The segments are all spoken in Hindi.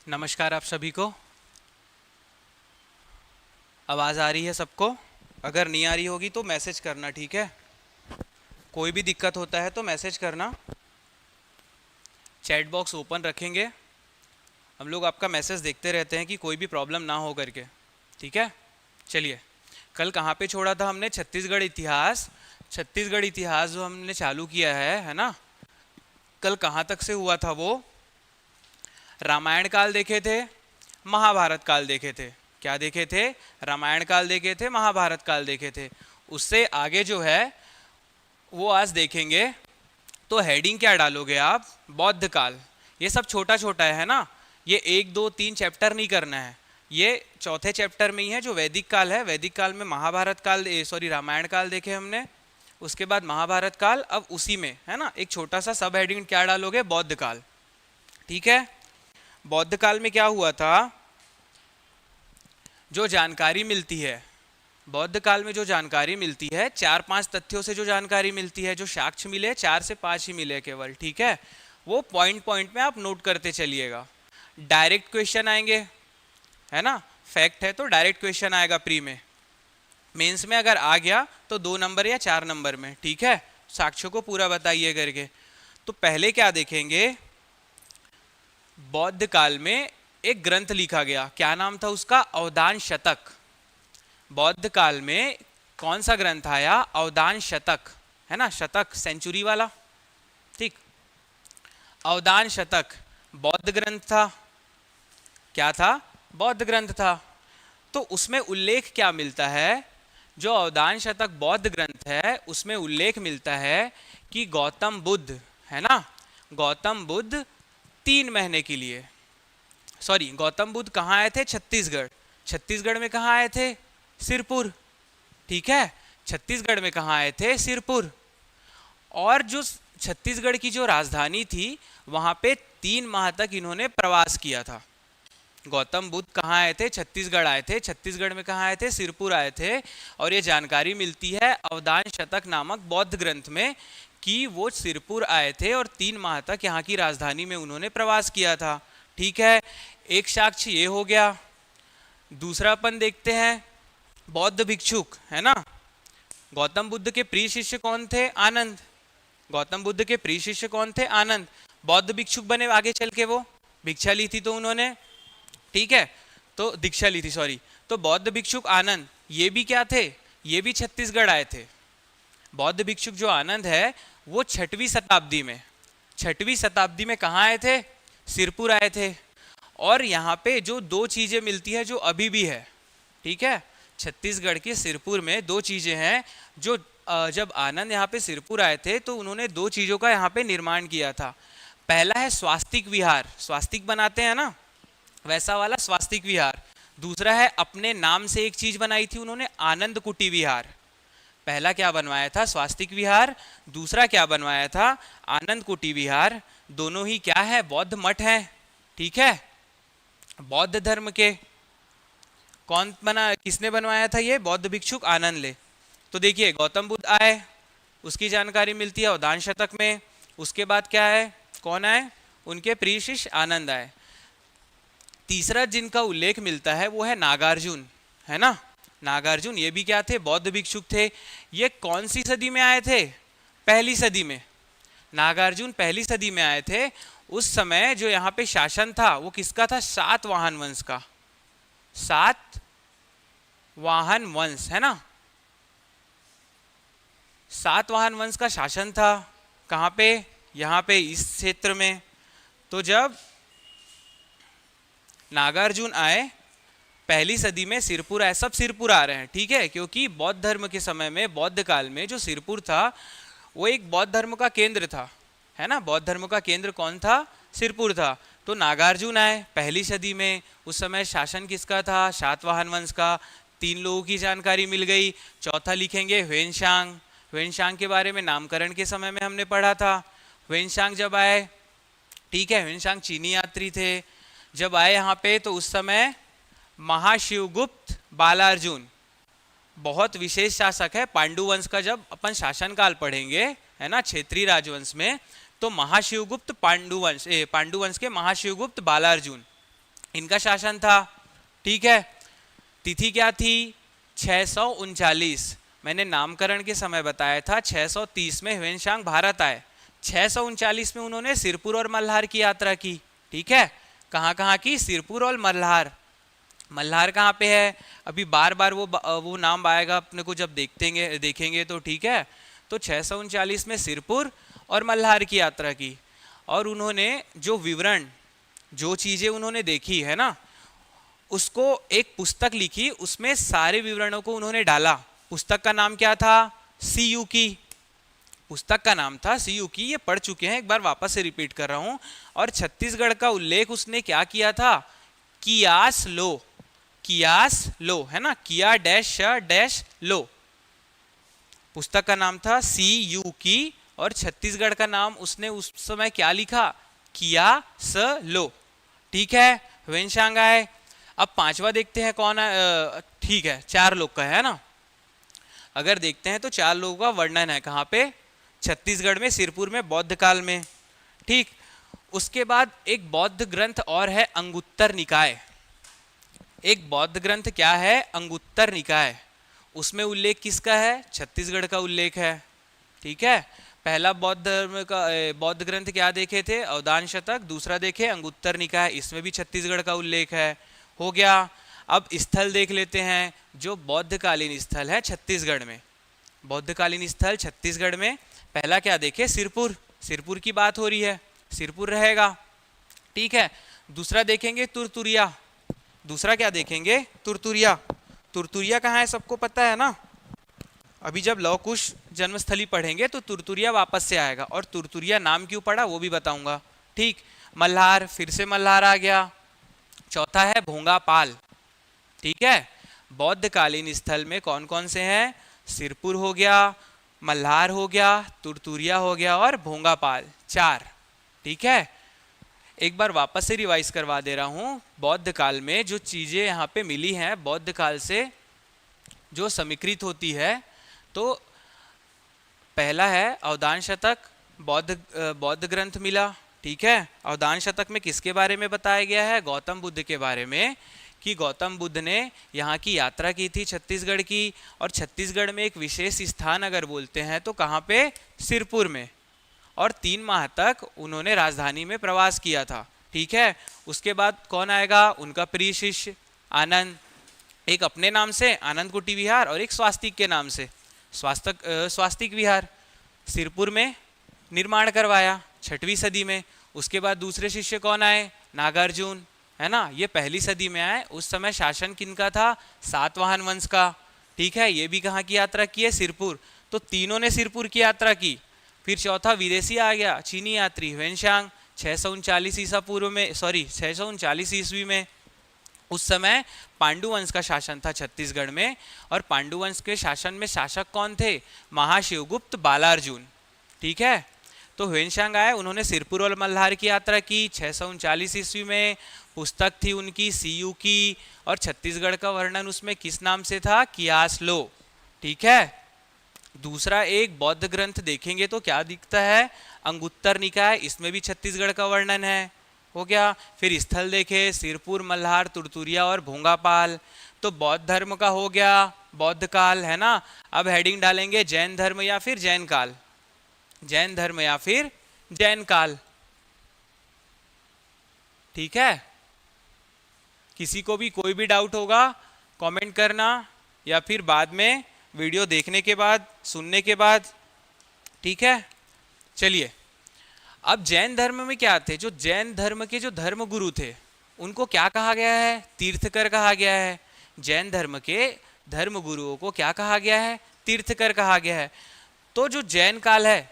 नमस्कार आप सभी को। आवाज़ आ रही है सबको? अगर नहीं आ रही होगी तो मैसेज करना, ठीक है? कोई भी दिक्कत होता है तो मैसेज करना। चैट बॉक्स ओपन रखेंगे, हम लोग आपका मैसेज देखते रहते हैं कि कोई भी प्रॉब्लम ना हो करके, ठीक है? चलिए, कल कहाँ पे छोड़ा था हमने? छत्तीसगढ़ इतिहास। छत्तीसगढ़ इतिहास जो हमने चालू किया है ना? कल कहाँ तक से हुआ था वो? रामायण काल देखे थे, महाभारत काल देखे थे। क्या देखे थे? रामायण काल देखे थे, महाभारत काल देखे थे। उससे आगे जो है वो आज देखेंगे। तो हेडिंग क्या डालोगे आप? बौद्ध काल। ये सब छोटा छोटा है ना, ये 1 2 3 चैप्टर नहीं करना है। ये चौथे चैप्टर में ही है जो वैदिक काल है। वैदिक काल में महाभारत काल, सॉरी रामायण काल देखे हमने, उसके बाद महाभारत काल। अब उसी में है ना एक छोटा सा सब हेडिंग क्या डालोगे? बौद्ध काल, ठीक है? बौद्ध काल में क्या हुआ था? जो जानकारी मिलती है बौद्ध काल में, जो जानकारी मिलती है 4 5 तथ्यों से जो जानकारी मिलती है, जो साक्ष्य मिले 4 से 5 ही मिले केवल, ठीक है? वो पॉइंट पॉइंट में आप नोट करते चलिएगा। डायरेक्ट क्वेश्चन आएंगे, है ना? फैक्ट है तो डायरेक्ट क्वेश्चन आएगा प्री में। मेंस में अगर आ गया तो 2 नंबर या 4 नंबर में, ठीक है? साक्ष्यों को पूरा बताइए करके। तो पहले क्या देखेंगे? बौद्ध काल में एक ग्रंथ लिखा गया, क्या नाम था उसका? अवदान शतक। बौद्ध काल में कौन सा ग्रंथ आया? अवदान शतक, है ना? शतक सेंचुरी वाला, ठीक? अवदान शतक बौद्ध ग्रंथ था। क्या था? बौद्ध ग्रंथ था। तो उसमें उल्लेख क्या मिलता है? जो अवदान शतक बौद्ध ग्रंथ है उसमें उल्लेख मिलता है कि गौतम बुद्ध, है ना, गौतम बुद्ध 3 महीने के लिए, सॉरी, गौतम बुद्ध कहाँ आए थे? छत्तीसगढ़। छत्तीसगढ़ में कहाँ आए थे? सिरपुर, ठीक है? छत्तीसगढ़ में कहाँ आए थे? सिरपुर। और जो छत्तीसगढ़ की जो राजधानी थी वहां पे 3 माह तक इन्होंने प्रवास किया था। गौतम बुद्ध कहाँ आए थे? छत्तीसगढ़ आए थे। छत्तीसगढ़ में कहाँ आए थे? सिरपुर आए थे। और ये जानकारी मिलती है अवदान शतक नामक बौद्ध ग्रंथ में कि वो सिरपुर आए थे और 3 माह तक यहाँ की राजधानी में उन्होंने प्रवास किया था, ठीक है? एक साक्ष्य ये हो गया। दूसरा अपन देखते हैं, बौद्ध भिक्षुक, है ना? गौतम बुद्ध के प्रिय शिष्य कौन थे? आनंद। गौतम बुद्ध के प्रिय शिष्य कौन थे? आनंद। बौद्ध भिक्षुक बने आगे चल के, वो भिक्षा ली थी तो उन्होंने, ठीक है? तो दीक्षा ली थी, सॉरी। तो बौद्ध भिक्षुक आनंद, ये भी क्या थे? ये भी छत्तीसगढ़ आए थे। बौद्ध भिक्षुक जो आनंद है वो 6वीं शताब्दी में, 6वीं शताब्दी में कहाँ आए थे? सिरपुर आए थे। और यहाँ पे जो 2 चीजें मिलती है जो अभी भी है, ठीक है? छत्तीसगढ़ के सिरपुर में 2 चीजें हैं जो जब आनंद यहाँ पे सिरपुर आए थे तो उन्होंने 2 चीजों का यहाँ पे निर्माण किया था। पहला है स्वास्तिक विहार, स्वास्तिक बनाते हैं ना, वैसा वाला स्वास्तिक विहार। दूसरा है अपने नाम से एक चीज बनाई थी उन्होंने, आनंद कुटी विहार। पहला क्या बनवाया था? स्वास्तिक विहार। दूसरा क्या बनवाया था? आनंद कुटी विहार। दोनों ही क्या है? बौद्ध मठ है, ठीक है? बौद्ध धर्म के कौन बना, किसने बनवाया था? ये बौद्ध भिक्षुक आनंद ले। तो देखिए, गौतम बुद्ध आए, उसकी जानकारी मिलती है अवदान शतक में। उसके बाद क्या है? कौन आए? उनके प्रिय शिष्य आनंद आए। तीसरा जिनका उल्लेख मिलता है वो है नागार्जुन, है ना? नागार्जुन, ये भी क्या थे? बौद्ध भिक्षुक थे। ये कौन सी सदी में आए थे? पहली सदी में। नागार्जुन पहली सदी में आए थे। उस समय जो यहाँ पे शासन था वो किसका था? सातवाहन वंश का। सातवाहन वंश, है ना? सातवाहन वंश का शासन था। कहाँ पे? यहाँ पे इस क्षेत्र में। तो जब नागार्जुन आए पहली सदी में, सिरपुर आए, सब सिरपुर आ रहे हैं, ठीक है? क्योंकि बौद्ध धर्म के समय में, बौद्ध काल में जो सिरपुर था वो एक बौद्ध धर्म का केंद्र था, है ना? बौद्ध धर्म का केंद्र कौन था? सिरपुर था। तो नागार्जुन आए पहली सदी में। उस समय शासन किसका था? सातवाहन वंश का। 3 लोगों की जानकारी मिल गई। चौथा लिखेंगे ह्वेनशांग। ह्वेनशांग के बारे में नामकरण के समय में हमने पढ़ा था। ह्वेनशांग जब आए, ठीक है, ह्वेनशांग चीनी यात्री थे। जब आए यहाँ पे तो उस समय महाशिवगुप्त बालार्जुन, बहुत विशेष शासक है। पांडु वंश का जब अपन शासनकाल पढ़ेंगे, है ना, क्षेत्रीय राजवंश में, तो महाशिवगुप्त पांडु वंश के महाशिवगुप्त बालार्जुन, इनका शासन था। ठीक है, तिथि क्या थी? 639। मैंने नामकरण के समय बताया था 630 में ह्वेनसांग भारत आए, 639 में उन्होंने सिरपुर और मल्हार की यात्रा की। ठीक है, कहाँ कहाँ की? सिरपुर और मल्हार। मल्हार कहाँ पे है? अभी बार बार वो नाम आएगा अपने को जब देखेंगे तो। ठीक है, तो 639 में सिरपुर और मल्हार की यात्रा की, और उन्होंने जो विवरण, जो चीजें उन्होंने देखी है ना, उसको एक पुस्तक लिखी, उसमें सारे विवरणों को उन्होंने डाला। पुस्तक का नाम क्या था? सीयू की। पुस्तक का नाम था सीयू की। ये पढ़ चुके हैं, एक बार वापस से रिपीट कर रहा हूं। और छत्तीसगढ़ का उल्लेख उसने क्या किया था? कियास लो। कियास लो, है ना, किया डैश डैश लो। पुस्तक का नाम था सीयू की, और छत्तीसगढ़ का नाम उसने उस समय क्या लिखा? किया स लो। ठीक है, ह्वेनसांग आए। अब पांचवा देखते हैं कौन है। ठीक है, 4 लोग का है ना। अगर देखते हैं तो 4 लोगों का वर्णन है। कहाँ पे? छत्तीसगढ़ में, सिरपुर में, बौद्ध काल में। ठीक, उसके बाद एक बौद्ध ग्रंथ और है, अंगुत्तर निकाय। एक बौद्ध ग्रंथ क्या है? अंगुत्तर निकाय। उसमें उल्लेख किसका है? छत्तीसगढ़ का उल्लेख है। ठीक है, पहला बौद्ध धर्म का बौद्ध ग्रंथ क्या देखे थे? अवदान शतक। दूसरा देखे अंगुत्तर निकाय, इसमें भी छत्तीसगढ़ का उल्लेख है। हो गया। अब स्थल देख लेते हैं, जो बौद्धकालीन स्थल है छत्तीसगढ़ में। बौद्धकालीन स्थल छत्तीसगढ़ में पहला क्या देखे? सिरपुर। सिरपुर की बात हो रही है, सिरपुर रहेगा। ठीक है, दूसरा देखेंगे तुरतुरिया। दूसरा क्या देखेंगे? तुरतुरिया। तुरतुरिया कहाँ है? सबको पता है ना। अभी जब लव कुश जन्मस्थली पढ़ेंगे तो तुरतुरिया वापस से आएगा, और तुरतुरिया नाम क्यों पड़ा वो भी बताऊंगा। ठीक, मल्हार, फिर से मल्हार आ गया। चौथा है भोंगापाल। ठीक है, बौद्धकालीन स्थल में कौन कौन से हैं? सिरपुर हो गया, मल्हार हो गया, तुरतुरिया हो गया, और भोंगापाल। 4। ठीक है, एक बार वापस से रिवाइज करवा दे रहा हूं। बौद्ध काल में जो चीजें यहाँ पे मिली हैं, बौद्ध काल से जो समीकृत होती है, तो पहला है अवदान शतक, बौद्ध ग्रंथ मिला। ठीक है, अवदान शतक में किसके बारे में बताया गया है? गौतम बुद्ध के बारे में, कि गौतम बुद्ध ने यहाँ की यात्रा की थी छत्तीसगढ़ की, और छत्तीसगढ़ में एक विशेष स्थान अगर बोलते हैं तो कहाँ पे? सिरपुर में। और 3 माह तक उन्होंने राजधानी में प्रवास किया था। ठीक है, उसके बाद कौन आएगा? उनका प्रिय शिष्य आनंद, एक अपने नाम से आनंद कुटी विहार, और एक स्वास्तिक के नाम से स्वास्तिक विहार सिरपुर में निर्माण करवाया 6वीं सदी में। उसके बाद दूसरे शिष्य कौन आए? नागार्जुन, है ना, ये 1ली सदी में आए। उस समय शासन किनका था? सातवाहन वंश का। ठीक है, ये भी कहाँ की यात्रा की है? सिरपुर। तो तीनों ने सिरपुर की यात्रा की। फिर चौथा विदेशी आ गया, चीनी यात्री ह्वेनसांग, 639 ईसा पूर्व में, 639 ईस्वी में। उस समय पांडु वंश का शासन था छत्तीसगढ़ में, और पांडु वंश के शासन में शासक कौन थे? महाशिवगुप्त बालार्जुन। ठीक है, तो ह्वेनसांग आए, उन्होंने सिरपुर और मल्हार की यात्रा की 639 ईस्वी में। पुस्तक थी उनकी सीयू की, और छत्तीसगढ़ का वर्णन उसमें किस नाम से था? कियास लो। ठीक है, दूसरा एक बौद्ध ग्रंथ देखेंगे तो क्या दिखता है? अंगुत्तर निकाय, इसमें भी छत्तीसगढ़ का वर्णन है। हो गया। फिर स्थल देखे, सिरपुर, मल्हार, तुरतुरिया और भोंगापाल। तो बौद्ध धर्म का हो गया, बौद्ध काल, है ना। अब हेडिंग डालेंगे जैन धर्म या फिर जैन काल। जैन धर्म या फिर जैन काल। ठीक है, किसी को भी कोई भी डाउट होगा कमेंट करना, या फिर बाद में वीडियो देखने के बाद, सुनने के बाद। ठीक है, चलिए। अब जैन धर्म में क्या थे? जो जैन धर्म के जो धर्म गुरु थे उनको क्या कहा गया है? तीर्थकर कहा गया है। जैन धर्म के धर्म गुरुओं को क्या कहा गया है? तीर्थकर कहा गया है। तो जो जैन काल है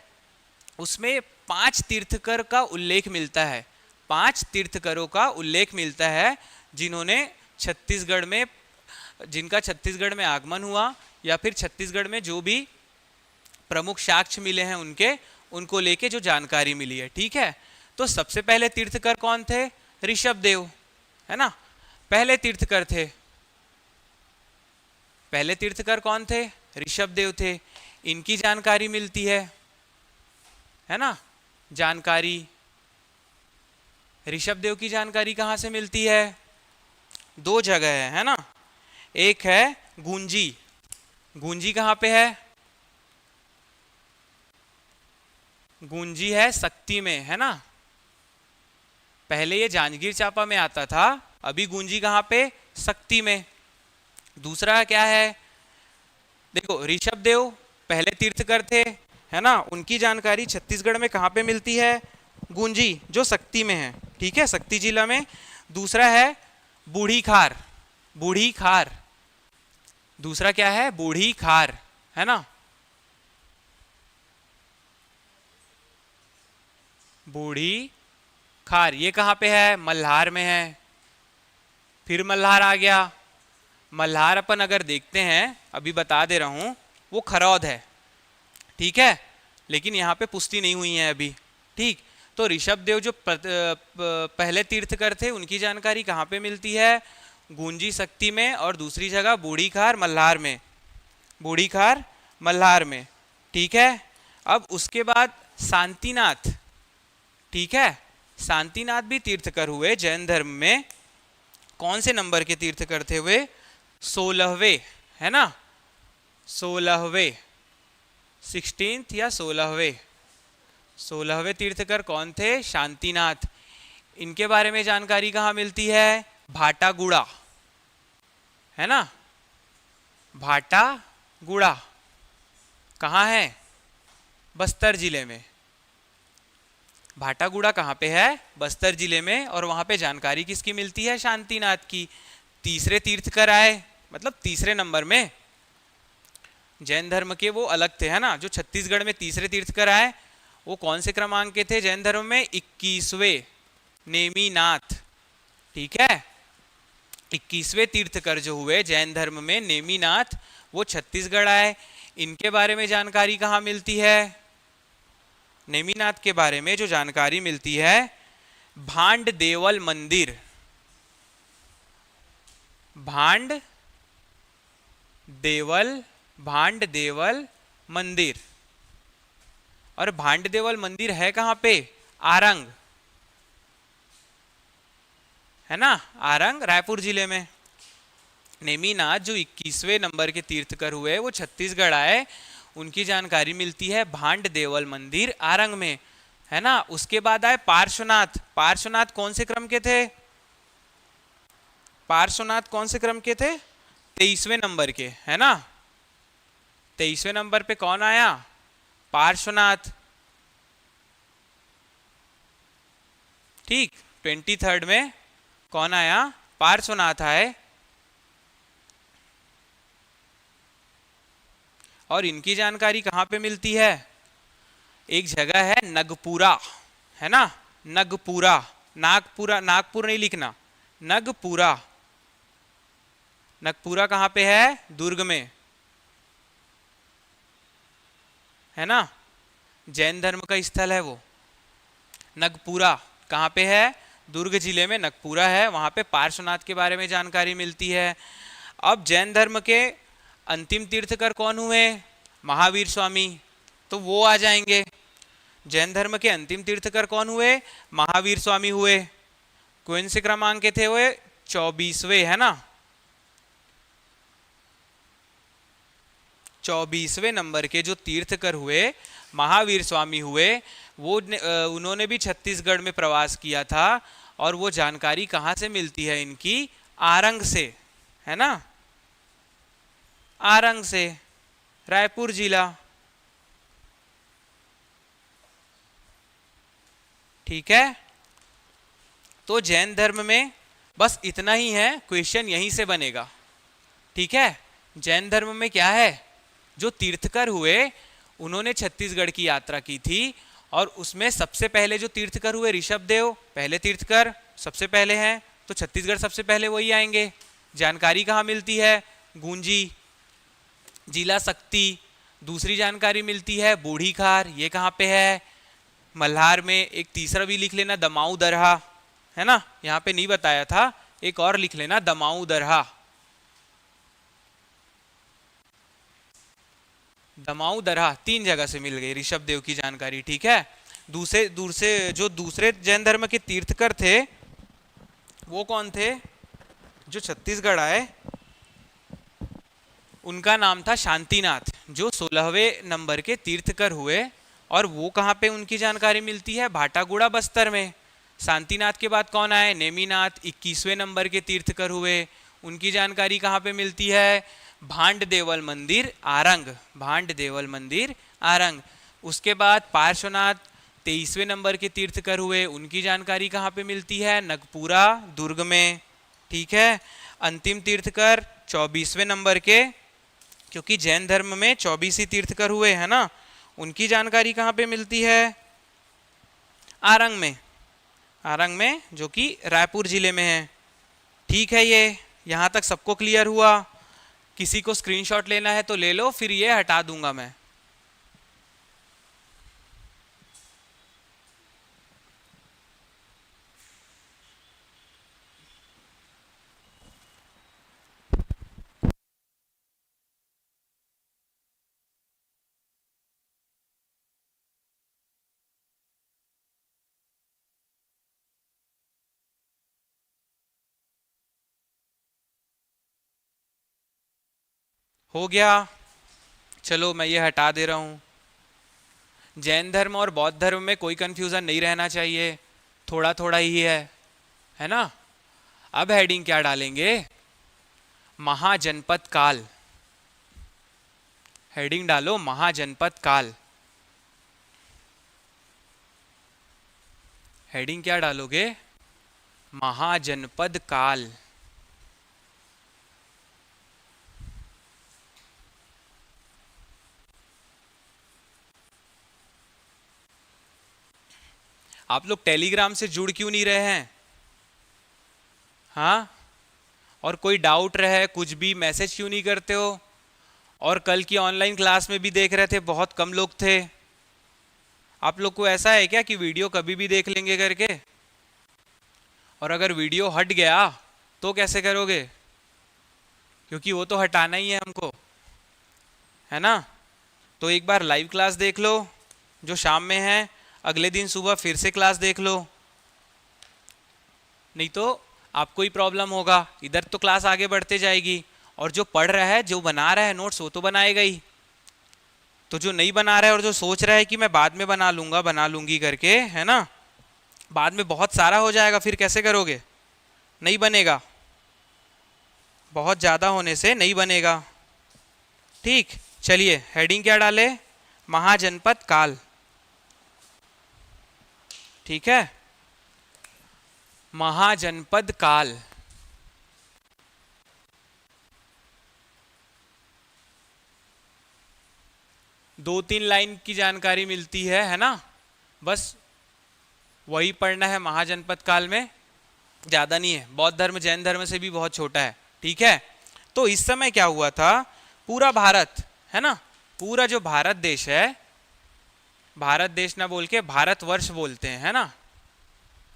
उसमें 5 तीर्थकर का उल्लेख मिलता है। 5 तीर्थकरों का उल्लेख मिलता है जिन्होंने छत्तीसगढ़ में, जिनका छत्तीसगढ़ में आगमन हुआ, या फिर छत्तीसगढ़ में जो भी प्रमुख साक्ष्य मिले हैं उनको लेके जो जानकारी मिली है। ठीक है, तो सबसे पहले तीर्थकर कौन थे? ऋषभदेव, है ना, पहले तीर्थकर थे। पहले तीर्थकर कौन थे? ऋषभदेव थे। इनकी जानकारी मिलती है ना। जानकारी ऋषभदेव की जानकारी कहाँ से मिलती है? दो जगह है ना। एक है गूंजी, गूंजी कहाँ पे है? गूंजी है शक्ति में, है ना। पहले ये जांजगीर चांपा में आता था, अभी गूंजी कहाँ पे? शक्ति में। दूसरा क्या है? देखो ऋषभ देव पहले तीर्थकर थे, है ना, उनकी जानकारी छत्तीसगढ़ में कहाँ पे मिलती है? गूंजी, जो शक्ति में है, ठीक है, शक्ति जिला में। दूसरा है बूढ़ी खार, बूढ़ी खार, दूसरा क्या है? बूढ़ी खार, है ना। बूढ़ी खार ये कहाँ पे है? मल्हार में है। फिर मल्हार आ गया। मल्हार अपन अगर देखते हैं, अभी बता दे रहा हूं, वो खरौद है, ठीक है, लेकिन यहाँ पे पुष्टि नहीं हुई है अभी, ठीक। तो ऋषभ देव जो पहले तीर्थकर थे, उनकी जानकारी कहाँ पे मिलती है? गूंजी शक्ति में, और दूसरी जगह बूढ़ी खार मल्हार में, बूढ़ी खार मल्हार में, ठीक है। अब उसके बाद शांतिनाथ, ठीक है, शांतिनाथ भी तीर्थकर हुए जैन धर्म में। कौन से नंबर के तीर्थकर थे वे? 16वें, है ना, 16वें, 16th या 16वें, 16वें तीर्थकर कौन थे? शांतिनाथ। इनके बारे में जानकारी कहाँ मिलती है? भाटागुड़ा, है ना, भाटागुड़ा कहाँ है? बस्तर जिले में। भाटागुड़ा कहाँ पे है? बस्तर जिले में। और वहां पे जानकारी किसकी मिलती है? शांतिनाथ की। तीसरे तीर्थकर आए, मतलब तीसरे नंबर में जैन धर्म के, वो अलग थे, है ना। जो छत्तीसगढ़ में तीसरे तीर्थकर आए, वो कौन से क्रमांक के थे जैन धर्म में? 21वें, नेमिनाथ, ठीक है। 21वें तीर्थकर जो हुए जैन धर्म में, नेमिनाथ, वो छत्तीसगढ़ आए। इनके बारे में जानकारी कहाँ मिलती है? नेमिनाथ के बारे में जो जानकारी मिलती है, भांड देवल मंदिर, भांड देवल, भांड देवल मंदिर। और भांड देवल मंदिर है कहाँ पे? आरंग, है ना, आरंग रायपुर जिले में। नेमिनाथ जो 21वें नंबर के तीर्थकर हुए, वो छत्तीसगढ़ आए, उनकी जानकारी मिलती है भांड देवल मंदिर आरंग में, है ना। उसके बाद आए पार्श्वनाथ। पार्श्वनाथ कौन से क्रम के थे? पार्श्वनाथ कौन से क्रम के थे? 23वें नंबर के, है ना। 23वें नंबर पे कौन आया? पार्श्वनाथ, ठीक। 23rd में कौन आया? पार्श्वनाथ आए। और इनकी जानकारी कहाँ पे मिलती है? एक जगह है नगपुरा, है ना, नगपुरा, नागपुरा, नागपुर नहीं लिखना, नगपुरा। नगपुरा कहाँ पे है? दुर्ग में, है ना, जैन धर्म का स्थल है वो। नगपुरा कहाँ पे है? दुर्ग जिले में नगपुरा है, वहाँ पे पार्श्वनाथ के बारे में जानकारी मिलती है। अब जैन धर्म के अंतिम तीर्थकर कौन हुए? महावीर स्वामी, तो वो आ जाएंगे। जैन धर्म के अंतिम तीर्थकर कौन हुए? महावीर स्वामी हुए। कौन से क्रमांक के थे वे? 24वें, है ना, 24वें नंबर के जो तीर्थकर हुए, महावीर स्वामी हुए, वो उन्होंने भी छत्तीसगढ़ में प्रवास किया था। और वो जानकारी कहाँ से मिलती है इनकी? आरंग से, है ना, आरंग से, रायपुर जिला, ठीक है। तो जैन धर्म में बस इतना ही है, क्वेश्चन यहीं से बनेगा, ठीक है। जैन धर्म में क्या है? जो तीर्थकर हुए, उन्होंने छत्तीसगढ़ की यात्रा की थी, और उसमें सबसे पहले जो तीर्थकर हुए ऋषभ देव, पहले तीर्थकर सबसे पहले हैं, तो छत्तीसगढ़ सबसे पहले वही आएंगे। जानकारी कहाँ मिलती है? गूंजी जिला शक्ति। दूसरी जानकारी मिलती है बूढ़ी खार, ये कहाँ पे है? मल्हार में। एक तीसरा भी लिख लेना, दमाऊ दरहा, है ना, यहाँ पे नहीं बताया था, एक और लिख लेना, दमाऊ दरहा, दमाऊ दरहा। 3 जगह से मिल गई ऋषभ देव की जानकारी, ठीक है। दूसरे जो दूसरे जैन धर्म के तीर्थकर थे, वो कौन थे? जो छत्तीसगढ़ आए उनका नाम था शांतिनाथ, जो 16वें नंबर के तीर्थकर हुए। और वो कहाँ पे उनकी जानकारी मिलती है? भाटागुड़ा बस्तर में। शांतिनाथ के बाद कौन आए? नेमिनाथ, 21वें नंबर के तीर्थकर हुए। उनकी जानकारी कहाँ पे मिलती है? भांड देवल मंदिर आरंग, भांड देवल मंदिर आरंग। उसके बाद पार्श्वनाथ 23वें नंबर के तीर्थकर हुए। उनकी जानकारी कहाँ पे मिलती है? नगपुरा दुर्ग में। ठीक है। अंतिम तीर्थकर 24वें नंबर के, क्योंकि जैन धर्म में 24 ही तीर्थकर हुए है ना, उनकी जानकारी कहाँ पे मिलती है? आरंग में, आरंग में, जो कि रायपुर जिले में है। ठीक है, ये यहाँ तक सबको क्लियर हुआ? किसी को स्क्रीनशॉट लेना है तो ले लो, फिर ये हटा दूंगा मैं। हो गया, चलो मैं ये हटा दे रहा हूँ। जैन धर्म और बौद्ध धर्म में कोई कंफ्यूजन नहीं रहना चाहिए, थोड़ा थोड़ा ही है ना। अब हेडिंग क्या डालेंगे? महाजनपद काल। हेडिंग डालो महाजनपद काल। हेडिंग क्या डालोगे? महाजनपद काल। आप लोग टेलीग्राम से जुड़ क्यों नहीं रहे हैं? हाँ, और कोई डाउट रहे कुछ भी मैसेज क्यों नहीं करते हो? और कल की ऑनलाइन क्लास में भी देख रहे थे बहुत कम लोग थे। आप लोग को ऐसा है क्या कि वीडियो कभी भी देख लेंगे करके? और अगर वीडियो हट गया तो कैसे करोगे? क्योंकि वो तो हटाना ही है हमको, है ना। तो एक बार लाइव क्लास देख लो जो शाम में है, अगले दिन सुबह फिर से क्लास देख लो, नहीं तो आपको ही प्रॉब्लम होगा। इधर तो क्लास आगे बढ़ते जाएगी, और जो पढ़ रहा है, जो बना रहा है नोट्स, वो तो बनाएगा ही। तो जो नहीं बना रहा है और जो सोच रहा है कि मैं बाद में बना लूंगा, बना लूंगी करके, है ना, बाद में बहुत सारा हो जाएगा, फिर कैसे करोगे? नहीं बनेगा, बहुत ज़्यादा होने से नहीं बनेगा। ठीक, चलिए हेडिंग क्या डाले? महाजनपद काल। ठीक है, महाजनपद काल। दो तीन लाइन की जानकारी मिलती है ना, बस वही पढ़ना है महाजनपद काल में, ज़्यादा नहीं है। बौद्ध धर्म जैन धर्म से भी बहुत छोटा है। ठीक है, तो इस समय क्या हुआ था? पूरा भारत, है ना, पूरा जो भारत देश है, भारत देश ना बोल के भारतवर्ष बोलते हैं, है ना,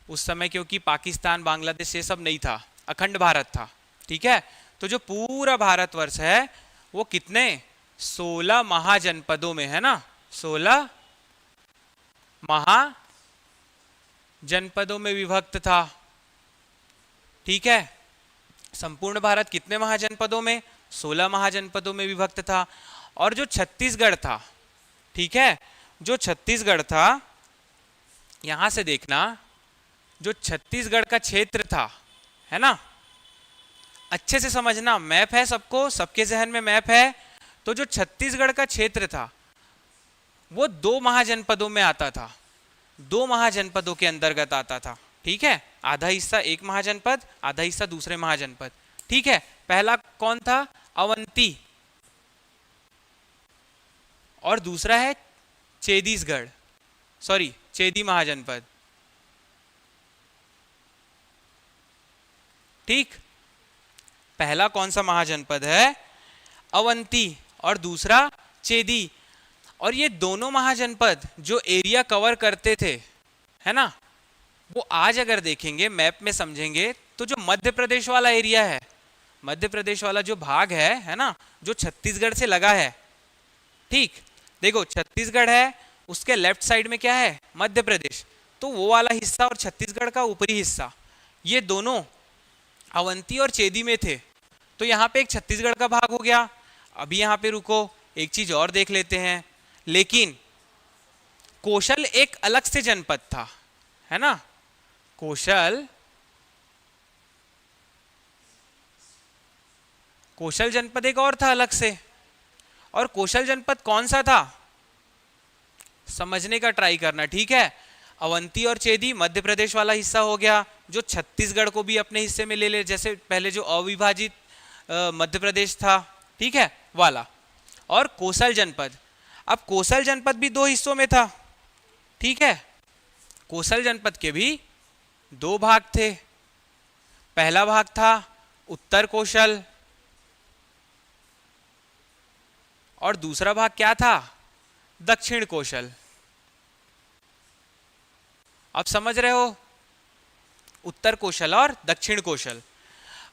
उस समय, क्योंकि पाकिस्तान बांग्लादेश ये सब नहीं था, अखंड भारत था। ठीक है, तो जो पूरा भारतवर्ष है वो कितने? 16 महाजनपदों में, है ना, 16 महाजनपदों में विभक्त था। ठीक है, संपूर्ण भारत कितने महाजनपदों में? 16 महाजनपदों में विभक्त था। और जो छत्तीसगढ़ था, ठीक है, जो छत्तीसगढ़ था, यहां से देखना, जो छत्तीसगढ़ का क्षेत्र था, है ना, अच्छे से समझना, मैप है सबको, सबके जहन में मैप है। तो जो छत्तीसगढ़ का क्षेत्र था वो 2 महाजनपदों में आता था, 2 महाजनपदों के अंतर्गत आता था। ठीक है, आधा हिस्सा एक महाजनपद, आधा हिस्सा दूसरे महाजनपद। ठीक है, पहला कौन था? अवंती, और दूसरा है चेदीसगढ़, सॉरी चेदी महाजनपद। ठीक, पहला कौन सा महाजनपद है? अवंती, और दूसरा चेदी। और ये दोनों महाजनपद जो एरिया कवर करते थे, है ना, वो आज अगर देखेंगे मैप में समझेंगे तो जो मध्य प्रदेश वाला एरिया है, मध्य प्रदेश वाला जो भाग है ना, जो छत्तीसगढ़ से लगा है। ठीक, देखो छत्तीसगढ़ है, उसके लेफ्ट साइड में क्या है? मध्य प्रदेश। तो वो वाला हिस्सा और छत्तीसगढ़ का ऊपरी हिस्सा, ये दोनों अवंती और चेदी में थे, तो यहाँ पे एक छत्तीसगढ़ का भाग हो गया। अभी यहाँ पे रुको, एक चीज और देख लेते हैं। लेकिन कौशल एक अलग से जनपद था, है ना। कौशल जनपद एक और था अलग से। और कौशल जनपद कौन सा था, समझने का ट्राई करना, ठीक है। अवंती और चेदी मध्य प्रदेश वाला हिस्सा हो गया, जो छत्तीसगढ़ को भी अपने हिस्से में ले ले, जैसे पहले जो अविभाजित मध्य प्रदेश था, ठीक है, वाला। और कौशल जनपद, अब कौशल जनपद भी दो हिस्सों में था, ठीक है। कौशल जनपद के भी दो भाग थे। पहला भाग था उत्तर कौशल, और दूसरा भाग क्या था, दक्षिण कौशल। अब समझ रहे हो, उत्तर कौशल और दक्षिण कौशल।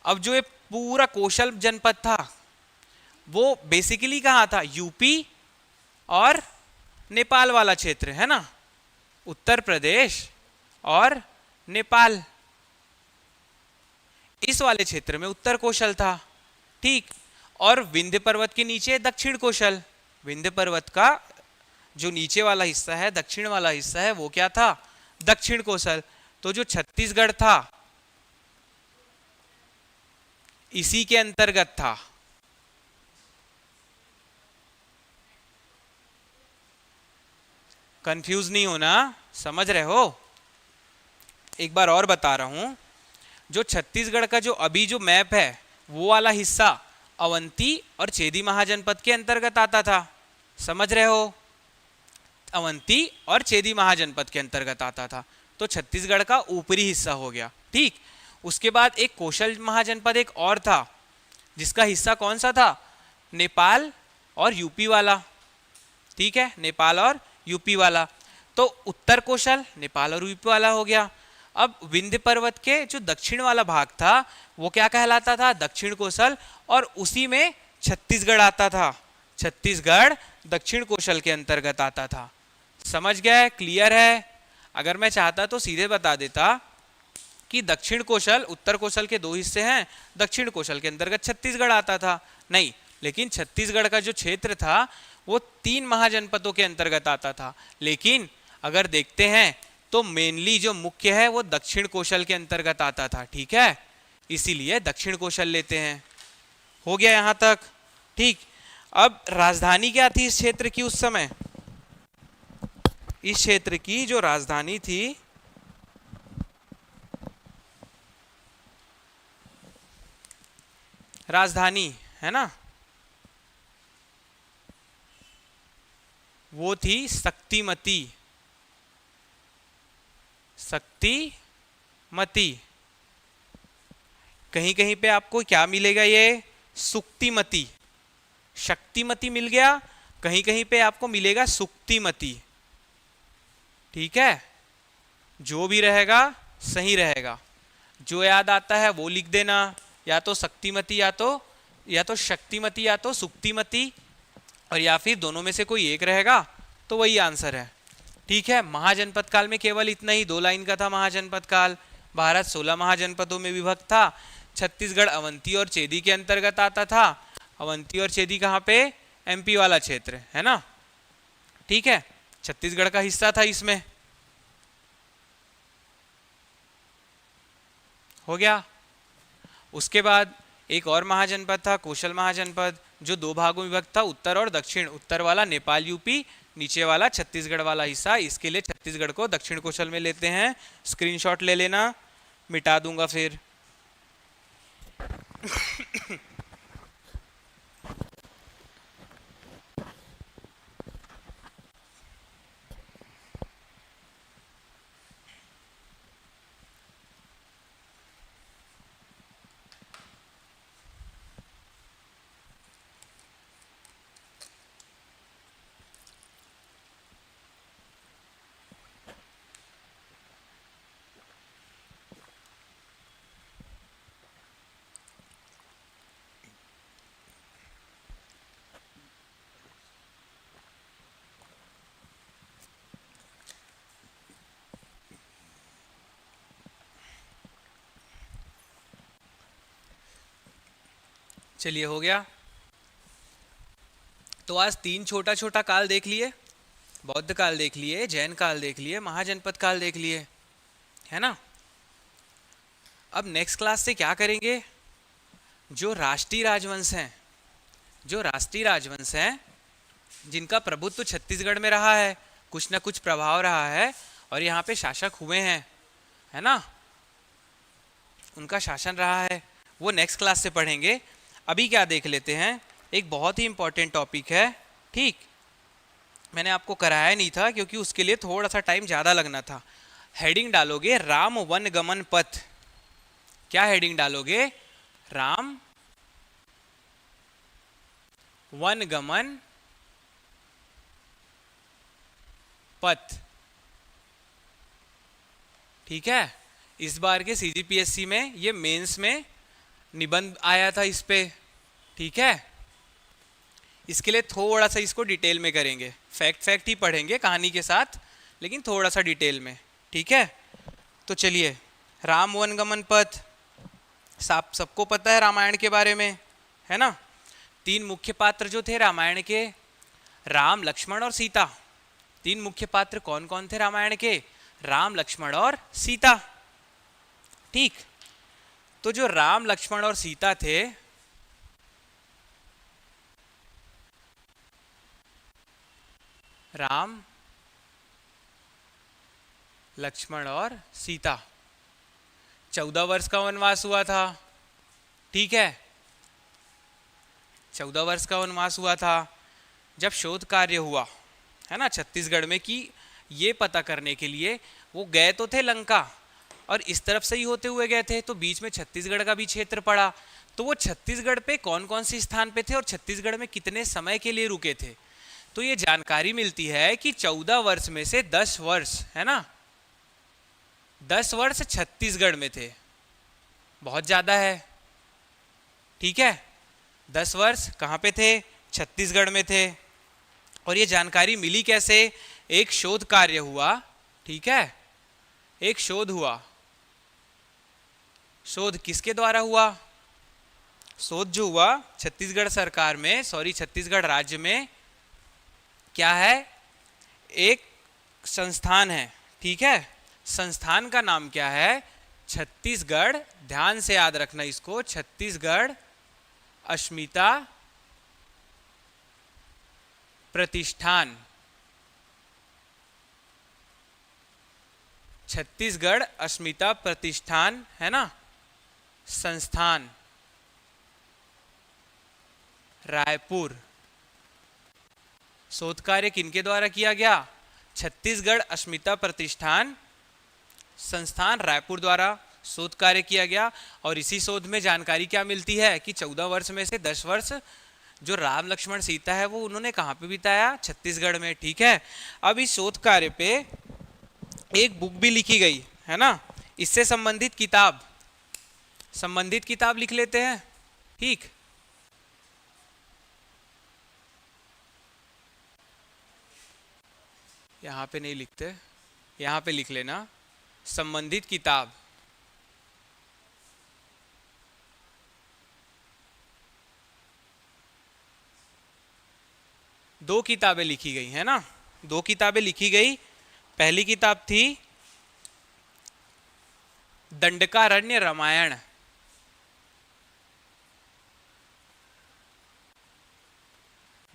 अब जो ये पूरा कौशल जनपद था वो बेसिकली कहाँ था, यूपी और नेपाल वाला क्षेत्र, है ना। उत्तर प्रदेश और नेपाल, इस वाले क्षेत्र में उत्तर कौशल था, ठीक। और विंध्य पर्वत के नीचे दक्षिण कौशल। विंध्य पर्वत का जो नीचे वाला हिस्सा है, दक्षिण वाला हिस्सा है, वो क्या था, दक्षिण कौशल। तो जो छत्तीसगढ़ था इसी के अंतर्गत था। कंफ्यूज नहीं होना, समझ रहे हो। एक बार और बता रहा हूं, जो छत्तीसगढ़ का जो अभी जो मैप है वो वाला हिस्सा अवंती और चेदी महाजनपद के अंतर्गत आता था, समझ रहे हो। अवंती और चेदी महाजनपद के अंतर्गत आता था, तो छत्तीसगढ़ का ऊपरी हिस्सा हो गया, ठीक। उसके बाद एक कौशल महाजनपद एक और था, जिसका हिस्सा कौन सा था, नेपाल और यूपी वाला, ठीक है, नेपाल और यूपी वाला। तो उत्तर कौशल नेपाल और यूपी वाला हो गया। अब विंध्य पर्वत के जो दक्षिण वाला भाग था वो क्या कहलाता था, दक्षिण कौशल, और उसी में छत्तीसगढ़ आता था। छत्तीसगढ़ दक्षिण कौशल के अंतर्गत आता था। समझ गए, क्लियर है। अगर मैं चाहता तो सीधे बता देता कि दक्षिण कौशल उत्तर कौशल के दो हिस्से हैं, दक्षिण कौशल के अंतर्गत छत्तीसगढ़ आता था, नहीं। लेकिन छत्तीसगढ़ का जो क्षेत्र था वो 3 महाजनपदों के अंतर्गत आता था। लेकिन अगर देखते हैं तो मेनली जो मुख्य है वो दक्षिण कौशल के अंतर्गत आता था, ठीक है, इसीलिए दक्षिण कौशल लेते हैं। हो गया यहां तक, ठीक। अब राजधानी क्या थी इस क्षेत्र की उस समय, इस क्षेत्र की जो राजधानी थी राजधानी, है ना, वो थी शक्तिमती। शक्तिमती। कहीं कहीं पे आपको क्या मिलेगा, ये सुक्तिमती। शक्तिमती मिल गया, कहीं कहीं पे आपको मिलेगा सुक्तिमती, ठीक है। जो भी रहेगा सही रहेगा, जो याद आता है वो लिख देना, या तो शक्तिमती या तो शक्तिमती या तो सुक्तिमती, और या फिर दोनों में से कोई एक रहेगा तो वही आंसर है, ठीक है। महाजनपद काल में केवल इतना ही 2 लाइन का था महाजनपद काल। भारत 16 महाजनपदों में विभक्त था। छत्तीसगढ़ अवंती और चेदी के अंतर्गत आता था। अवंती और चेदी कहाँ पे, एमपी वाला क्षेत्र, है ना, ठीक है, छत्तीसगढ़ का हिस्सा था इसमें। हो गया। उसके बाद एक और महाजनपद था कौशल महाजनपद, जो 2 भागों में विभक्त था, उत्तर और दक्षिण। उत्तर वाला नेपाल यूपी, नीचे वाला छत्तीसगढ़ वाला हिस्सा। इसके लिए छत्तीसगढ़ को दक्षिण कौशल में लेते हैं। स्क्रीनशॉट ले लेना, मिटा दूंगा फिर। चलिए हो गया। तो आज 3 छोटा छोटा काल देख लिए, बौद्ध काल देख लिए, जैन काल देख लिए, महाजनपद काल देख लिए, है ना। अब नेक्स्ट क्लास से क्या करेंगे, जो राष्ट्रीय राजवंश हैं, जो राष्ट्रीय राजवंश हैं जिनका प्रभुत्व छत्तीसगढ़ में रहा है, कुछ ना कुछ प्रभाव रहा है और यहाँ पे शासक हुए हैं, है ना, उनका शासन रहा है, वो नेक्स्ट क्लास से पढ़ेंगे। अभी क्या देख लेते हैं, एक बहुत ही इंपॉर्टेंट टॉपिक है, ठीक, मैंने आपको कराया नहीं था क्योंकि उसके लिए थोड़ा सा टाइम ज़्यादा लगना था। हेडिंग डालोगे राम वन गमन पथ। क्या हेडिंग डालोगे, राम वन गमन पथ, ठीक है। इस बार के सीजीपीएससी में ये मेंस में निबंध आया था इस पे, ठीक है। इसके लिए थोड़ा सा इसको डिटेल में करेंगे, फैक्ट ही पढ़ेंगे कहानी के साथ, लेकिन थोड़ा सा डिटेल में, ठीक है। तो चलिए, राम वन गमन पथ सबको पता है रामायण के बारे में, है ना। 3 मुख्य पात्र जो थे रामायण के, राम लक्ष्मण और सीता। 3 मुख्य पात्र कौन कौन थे रामायण के, राम लक्ष्मण और सीता, ठीक। तो जो राम लक्ष्मण और सीता थे, राम लक्ष्मण और सीता, 14 वर्ष का वनवास हुआ था, ठीक है। 14 वर्ष का वनवास हुआ था। जब शोध कार्य हुआ, है ना, छत्तीसगढ़ में, कि ये पता करने के लिए वो गए तो थे लंका और इस तरफ से ही होते हुए गए थे, तो बीच में छत्तीसगढ़ का भी क्षेत्र पड़ा, तो वो छत्तीसगढ़ पे कौन कौन से स्थान पे थे और छत्तीसगढ़ में कितने समय के लिए रुके थे। तो ये जानकारी मिलती है कि 14 वर्ष में से 10 वर्ष, है ना, 10 वर्ष छत्तीसगढ़ में थे, बहुत ज्यादा है, ठीक है। 10 वर्ष कहाँ पे थे, छत्तीसगढ़ में थे। और ये जानकारी मिली कैसे, एक शोध कार्य हुआ, ठीक है, एक शोध हुआ। शोध किसके द्वारा हुआ, शोध जो हुआ छत्तीसगढ़ सरकार में, सॉरी छत्तीसगढ़ राज्य में, क्या है, एक संस्थान है, ठीक है। संस्थान का नाम क्या है, छत्तीसगढ़, ध्यान से याद रखना इसको, छत्तीसगढ़ अस्मिता प्रतिष्ठान। छत्तीसगढ़ अस्मिता प्रतिष्ठान, है ना, संस्थान, रायपुर। शोध कार्य किनके द्वारा किया गया, छत्तीसगढ़ अस्मिता प्रतिष्ठान संस्थान रायपुर द्वारा शोध कार्य किया गया। और इसी शोध में जानकारी क्या मिलती है कि 14 वर्ष में से 10 वर्ष जो राम लक्ष्मण सीता है वो उन्होंने कहाँ पे बिताया, छत्तीसगढ़ में, ठीक है। अब इस शोध कार्य पे एक बुक भी लिखी गई, है ना, इससे संबंधित किताब लिख लेते हैं, ठीक। यहाँ पे नहीं लिखते, यहाँ पे लिख लेना, संबंधित किताब। दो किताबें लिखी गई, है ना, 2 किताबें लिखी गई। पहली किताब थी दंडकारण्य रामायण,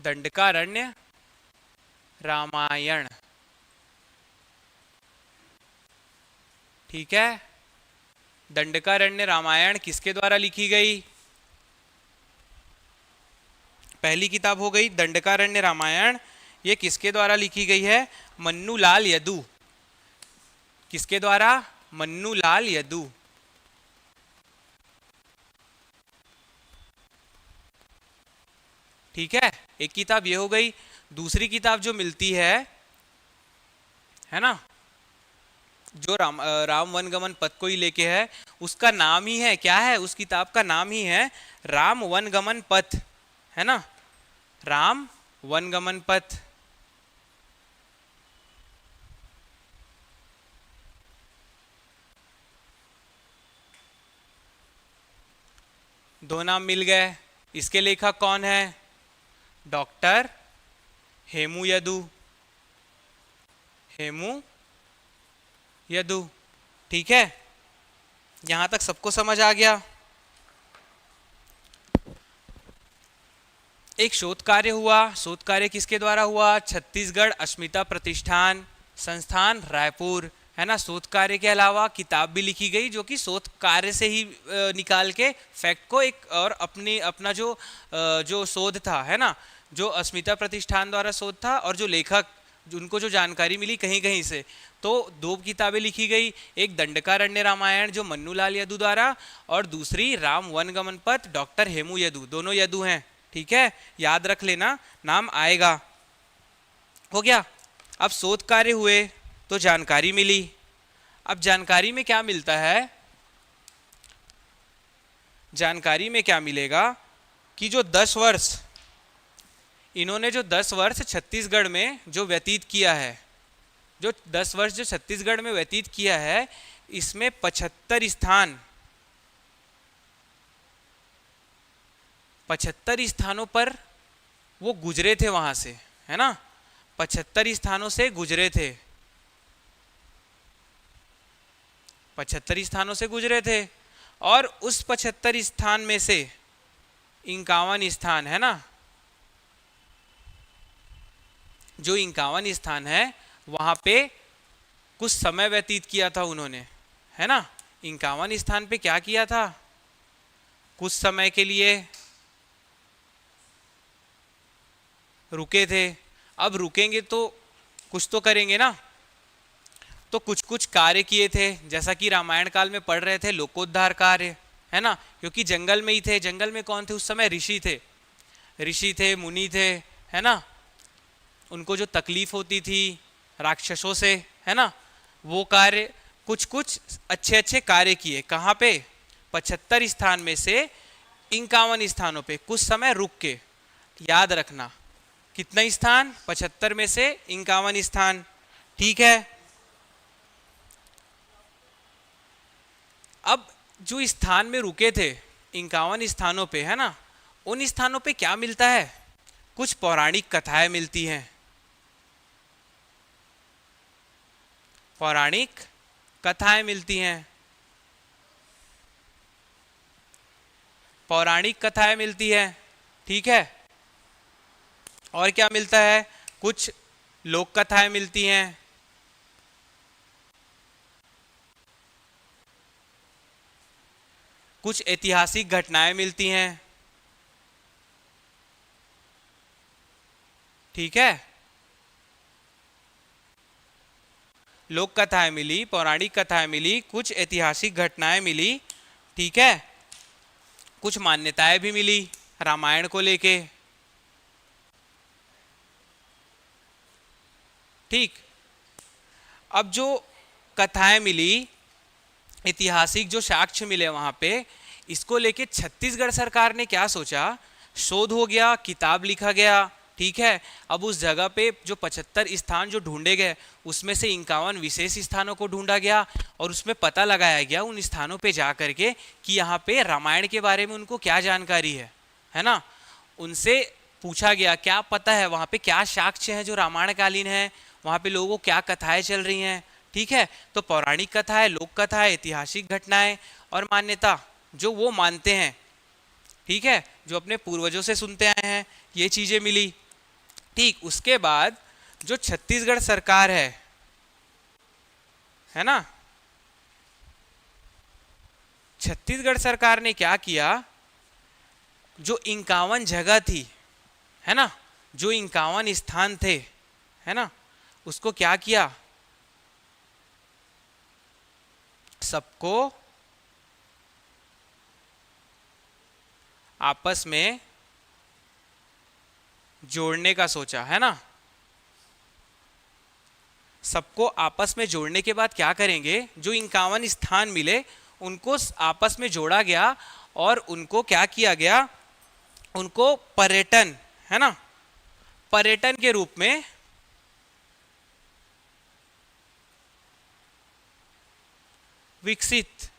दंडकारण्य रामायण, ठीक है। दंडकारण्य रामायण किसके द्वारा लिखी गई, पहली किताब हो गई दंडकारण्य रामायण, ये किसके द्वारा लिखी गई है, मन्नूलाल यदू। किसके द्वारा, मन्नूलाल यदू, ठीक है। एक किताब ये हो गई। दूसरी किताब जो मिलती है ना, जो राम वनगमन पथ को ही लेके है, उसका नाम ही है, क्या है, उस किताब का नाम ही है राम वनगमन पथ, है ना, राम वनगमन पथ। दो नाम मिल गए, इसके लेखक कौन है? डॉक्टर हेमू यदु। हेमू यदु, ठीक है, यहां तक सबको समझ आ गया। एक शोध कार्य हुआ, शोध कार्य किसके द्वारा हुआ? छत्तीसगढ़ अस्मिता प्रतिष्ठान संस्थान रायपुर, है ना। शोध कार्य के अलावा किताब भी लिखी गई जो कि शोध कार्य से ही निकाल के फैक्ट को एक और अपना जो शोध था, है ना, जो अस्मिता प्रतिष्ठान द्वारा शोध था और जो लेखक उनको जो जानकारी मिली कहीं कहीं से, तो दो किताबें लिखी गई। एक दंडकारण्य रामायण जो मन्नूलाल यदु द्वारा, और दूसरी राम वनगमन पथ डॉक्टर हेमू यदु, दोनों यदु हैं, ठीक है, याद रख लेना, नाम आएगा। हो गया। अब शोध कार्य हुए तो जानकारी मिली। अब जानकारी में क्या मिलता है? जानकारी में क्या मिलेगा कि जो 10 वर्ष इन्होंने जो 10 वर्ष छत्तीसगढ़ में जो व्यतीत किया है, जो 10 वर्ष जो छत्तीसगढ़ में व्यतीत किया है, इसमें 75 स्थान 75 स्थानों पर वो गुजरे थे वहां से, है ना, 75 स्थानों से गुजरे थे, 75 स्थानों से गुजरे थे। और उस 75 स्थान में से 51 स्थान, है ना, जो 51 स्थान है वहां पे कुछ समय व्यतीत किया था उन्होंने, है ना। 51 स्थान पे क्या किया था? कुछ समय के लिए रुके थे। अब रुकेंगे तो कुछ तो करेंगे ना, तो कुछ कुछ कार्य किए थे, जैसा कि रामायण काल में पढ़ रहे थे, लोकोद्धार कार्य, है ना, क्योंकि जंगल में ही थे। जंगल में कौन थे उस समय? ऋषि थे, ऋषि थे, मुनि थे, है ना, उनको जो तकलीफ होती थी राक्षसों से, है ना, वो कार्य, कुछ कुछ अच्छे अच्छे कार्य किए। कहाँ पे? 75 स्थान में से 51 स्थानों पे कुछ समय रुक के। याद रखना, कितना स्थान? 75 में से 51 स्थान, ठीक है। अब जो स्थान में रुके थे 51 स्थानों पे, है ना, उन स्थानों पे क्या मिलता है? कुछ पौराणिक कथाएं मिलती हैं, पौराणिक कथाएं मिलती हैं, पौराणिक कथाएं मिलती हैं, ठीक है। और क्या मिलता है? कुछ लोक कथाएं मिलती हैं, कुछ ऐतिहासिक घटनाएं मिलती हैं, ठीक है। लोक कथाएं मिली, पौराणिक कथाएं मिली, कुछ ऐतिहासिक घटनाएं मिली, ठीक है, कुछ मान्यताएं भी मिली रामायण को लेके, ठीक। अब जो कथाएं मिली, ऐतिहासिक जो साक्ष्य मिले वहां पे, इसको लेके छत्तीसगढ़ सरकार ने क्या सोचा? शोध हो गया, किताब लिखा गया, ठीक है। अब उस जगह पे जो 75 स्थान जो ढूंढे गए, उसमें से 51 विशेष स्थानों को ढूंढा गया और उसमें पता लगाया गया उन स्थानों पे जा करके कि यहाँ पे रामायण के बारे में उनको क्या जानकारी है ना। उनसे पूछा गया क्या पता है, वहाँ पे क्या साक्ष्य है जो रामायणकालीन है, वहाँ पे लोगों को क्या कथाएं चल रही हैं, ठीक है। तो पौराणिक कथाएं, लोक कथाएं, ऐतिहासिक घटनाएं और मान्यता जो वो मानते हैं, ठीक है, जो अपने पूर्वजों से सुनते आए हैं, ये चीजें मिली, ठीक। उसके बाद जो छत्तीसगढ़ सरकार है ना, छत्तीसगढ़ सरकार ने क्या किया? जो 51 जगह थी, है ना, जो 51 स्थान थे, है ना, उसको क्या किया? सबको आपस में जोड़ने का सोचा, है ना। सबको आपस में जोड़ने के बाद क्या करेंगे? जो 51 स्थान मिले उनको आपस में जोड़ा गया और उनको क्या किया गया? उनको पर्यटन, है ना, पर्यटन के रूप में विकसित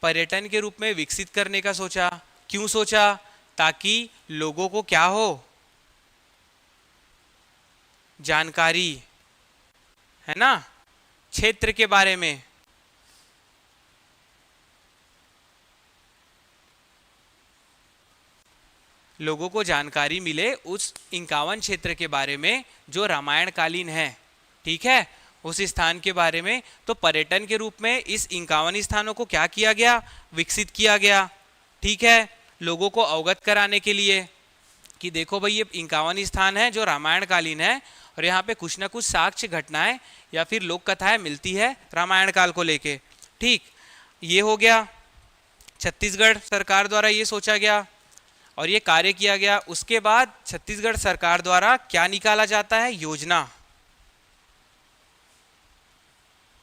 पर्यटन के रूप में विकसित करने का सोचा। क्यों सोचा? ताकि लोगों को क्या हो, जानकारी, है ना, क्षेत्र के बारे में। लोगों को जानकारी मिले उस 51 क्षेत्र के बारे में जो रामायण कालीन है, ठीक है, उस स्थान के बारे में। तो पर्यटन के रूप में इस 51 स्थानों को क्या किया गया? विकसित किया गया, ठीक है, लोगों को अवगत कराने के लिए कि देखो भाई ये 51 स्थान है जो रामायण कालीन है और यहाँ पे कुछ ना कुछ साक्ष्य घटनाएं या फिर लोक कथाएं मिलती है रामायण काल को लेके, ठीक। ये हो गया, छत्तीसगढ़ सरकार द्वारा ये सोचा गया और ये कार्य किया गया। उसके बाद छत्तीसगढ़ सरकार द्वारा क्या निकाला जाता है? योजना,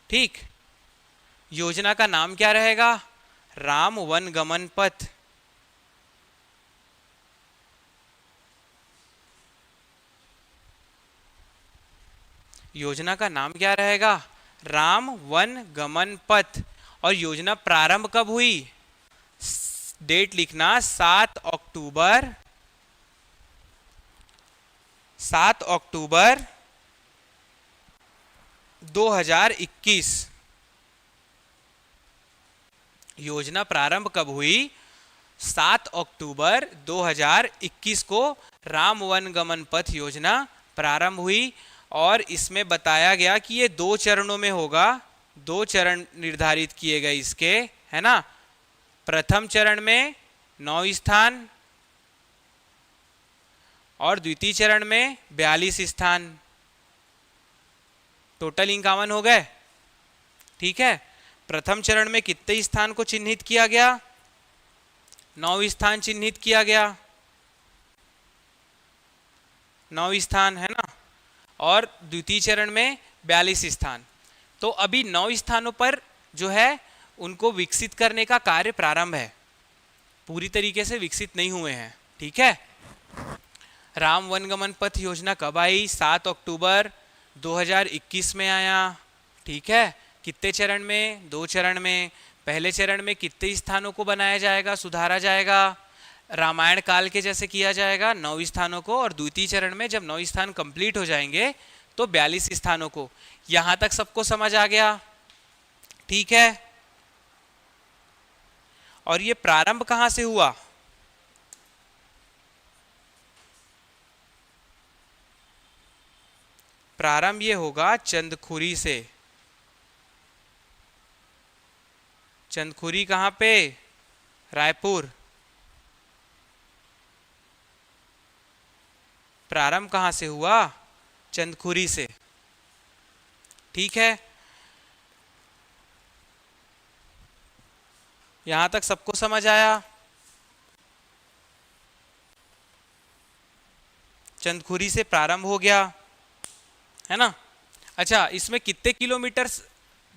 ठीक। योजना का नाम क्या रहेगा? राम वन गमन पथ। योजना का नाम क्या रहेगा? राम वन गमन पथ। और योजना प्रारंभ कब हुई? डेट लिखना, 7 अक्टूबर 2021। योजना प्रारंभ कब हुई? 7 अक्टूबर 2021 को राम वन गमन पथ योजना प्रारंभ हुई और इसमें बताया गया कि ये 2 चरणों में होगा। 2 चरण निर्धारित किए गए इसके, है ना। प्रथम चरण में 9 स्थान और द्वितीय चरण में 42 स्थान, टोटल 51 हो गए, ठीक है। प्रथम चरण में कितने स्थान को चिन्हित किया गया? 9 स्थान चिन्हित किया गया, 9 स्थान, है ना। और द्वितीय चरण में 42 स्थान। तो अभी 9 स्थानों पर जो है उनको विकसित करने का कार्य प्रारंभ है, पूरी तरीके से विकसित नहीं हुए हैं, ठीक है। राम वनगमन पथ योजना कब आई? 7 अक्टूबर 2021 में आया, ठीक है। कितने चरण में? 2 चरण में। पहले चरण में कितने स्थानों को बनाया जाएगा, सुधारा जाएगा? रामायण काल के जैसे किया जाएगा 9 स्थानों को, और द्वितीय चरण में जब 9 स्थान कंप्लीट हो जाएंगे तो 42 स्थानों को। यहां तक सबको समझ आ गया, ठीक है। और ये प्रारंभ कहां से हुआ? प्रारंभ ये होगा चंदखुरी से। चंदखुरी कहां पे? रायपुर। प्रारंभ कहां से हुआ? चंदखुरी से, ठीक है। यहां तक सबको समझ आया? चंदखुरी से प्रारंभ हो गया, है ना। अच्छा, इसमें कितने किलोमीटर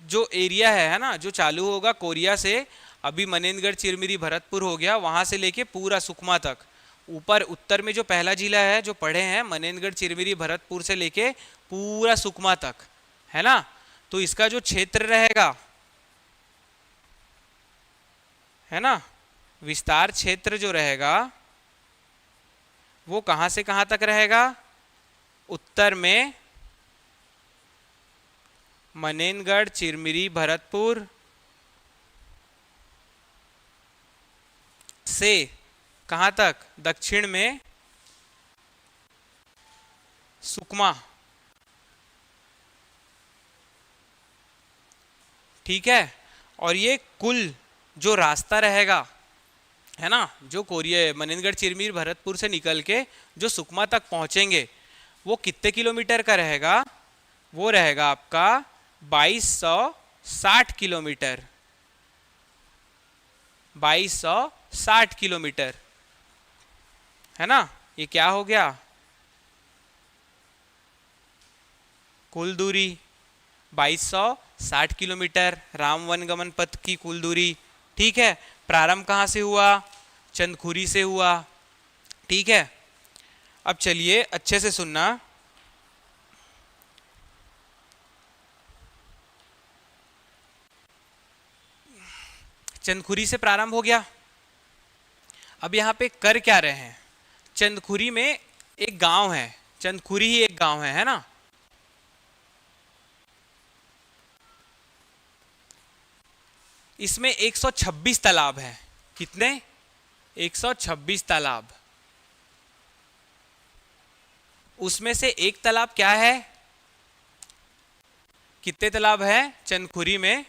जो एरिया है ना, जो चालू होगा कोरिया से, अभी मनेंद्रगढ़ चिरमिरी भरतपुर हो गया, वहां से लेके पूरा सुकमा तक, ऊपर उत्तर में जो पहला जिला है जो पढ़े हैं, मनेंद्रगढ़ चिरमिरी भरतपुर से लेके पूरा सुकमा तक, है ना। तो इसका जो क्षेत्र रहेगा, है ना, विस्तार क्षेत्र जो रहेगा वो कहां से कहां तक रहेगा? उत्तर में मनेंद्रगढ़ चिरमिरी भरतपुर से कहां तक? दक्षिण में सुकमा, ठीक है। और ये कुल जो रास्ता रहेगा, है ना, जो कोरिया मनेंद्रगढ़ चिरमिरी भरतपुर से निकल के जो सुकमा तक पहुंचेंगे, वो कितने किलोमीटर का रहेगा? वो रहेगा आपका 2260 किलोमीटर। 2260 किलोमीटर, है ना। ये क्या हो गया? कुल दूरी 2260 किलोमीटर, राम वनगमन पथ की कुल दूरी, ठीक है। प्रारंभ कहां से हुआ? चंदखुरी से हुआ, ठीक है। अब चलिए अच्छे से सुनना। चंदखुरी से प्रारंभ हो गया। अब यहाँ पे कर क्या रहे हैं, चंदखुरी में एक गांव है, चंदखुरी ही एक गांव है ना। इसमें 126 तालाब हैं। कितने? 126 तालाब। उसमें से एक तालाब क्या है, कितने तालाब है चंदखुरी में?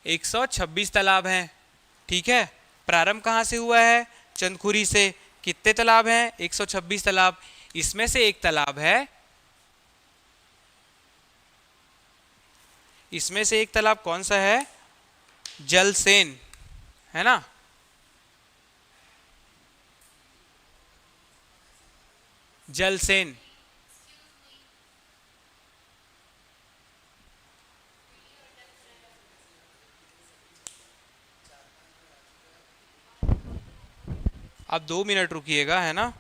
126 तालाब हैं। ठीक है, प्रारंभ कहाँ से हुआ है? चंदखुरी से। कितने तालाब हैं? 126 तालाब। इसमें से एक तालाब है, इसमें से एक तालाब कौन सा है? जलसेन, है ना। जलसेन। आप 2 मिनट रुकिएगा, है ना।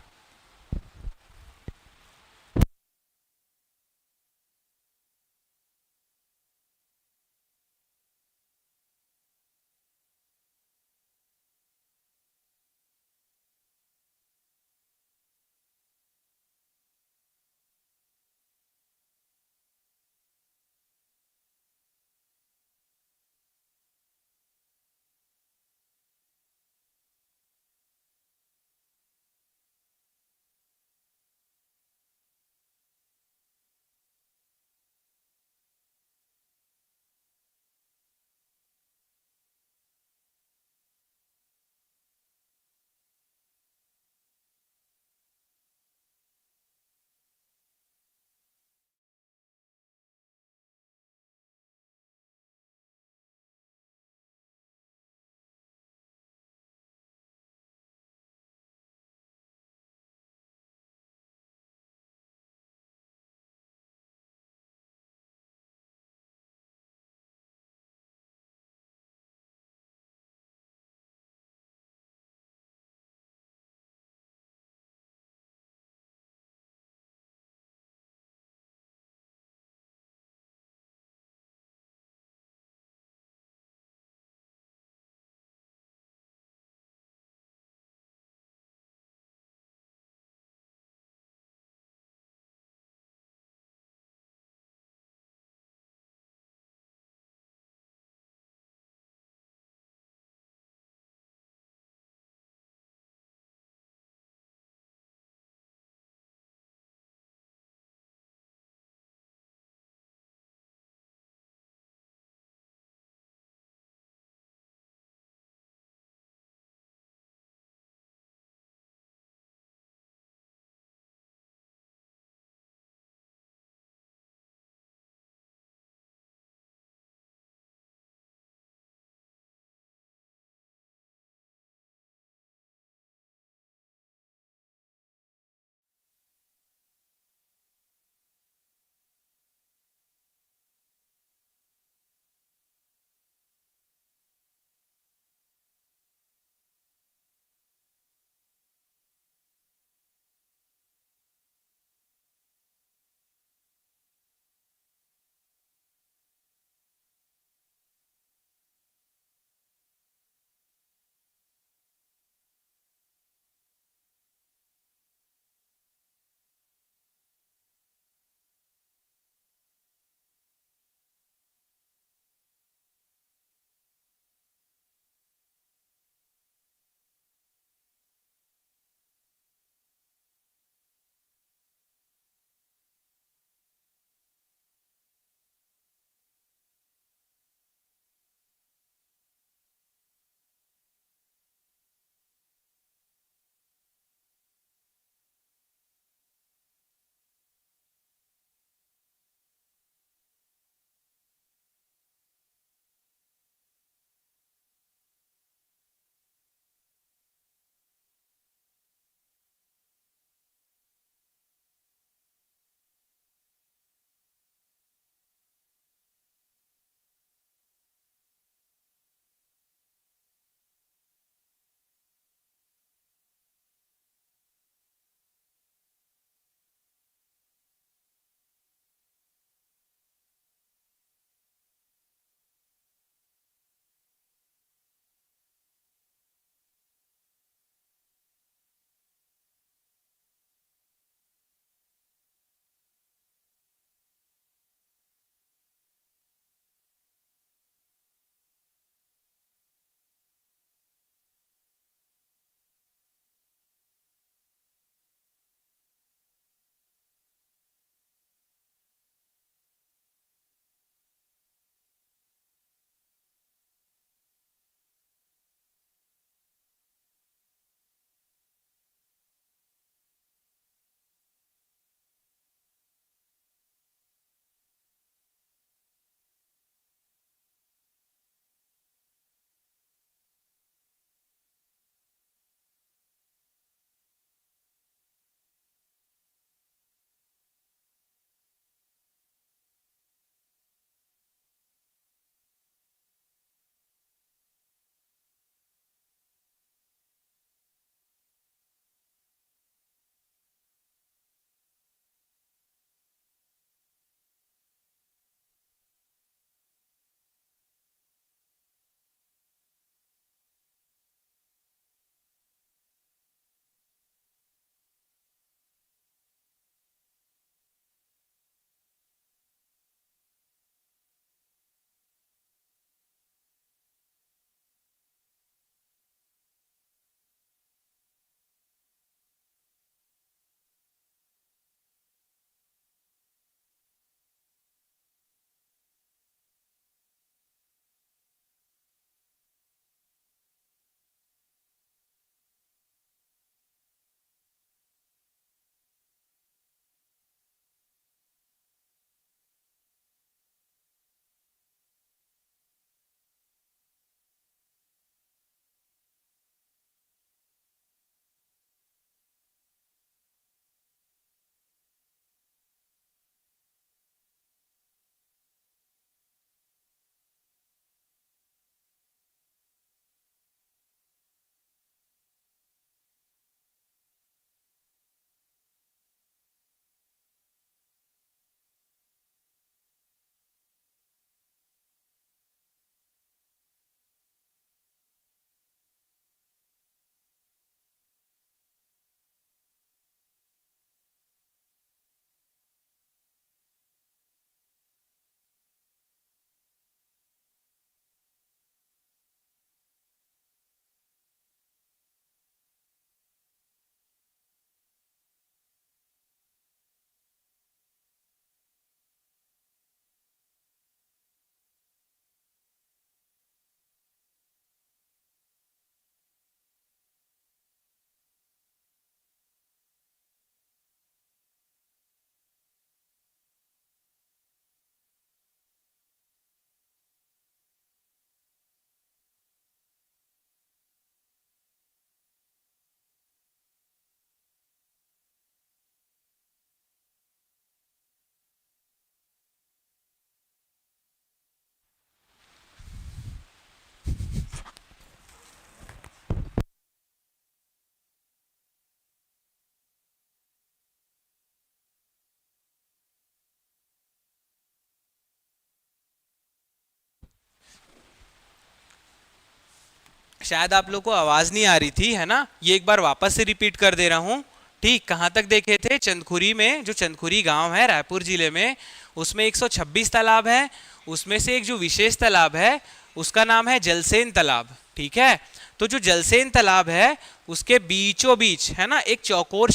शायद आप लोग को आवाज नहीं आ रही थी, है ना, ये एक बार वापस से रिपीट कर दे रहा हूँ। ठीक, कहाँ तक देखे थे? चंदखुरी में, जो चंदखुरी गांव है रायपुर जिले में, उसमें 126 तालाब है। उसमें से एक जो विशेष तालाब है उसका नाम है जलसेन तालाब। ठीक है, तो जो जलसेन तालाब है उसके बीचों बीच, है ना, एक चौकोर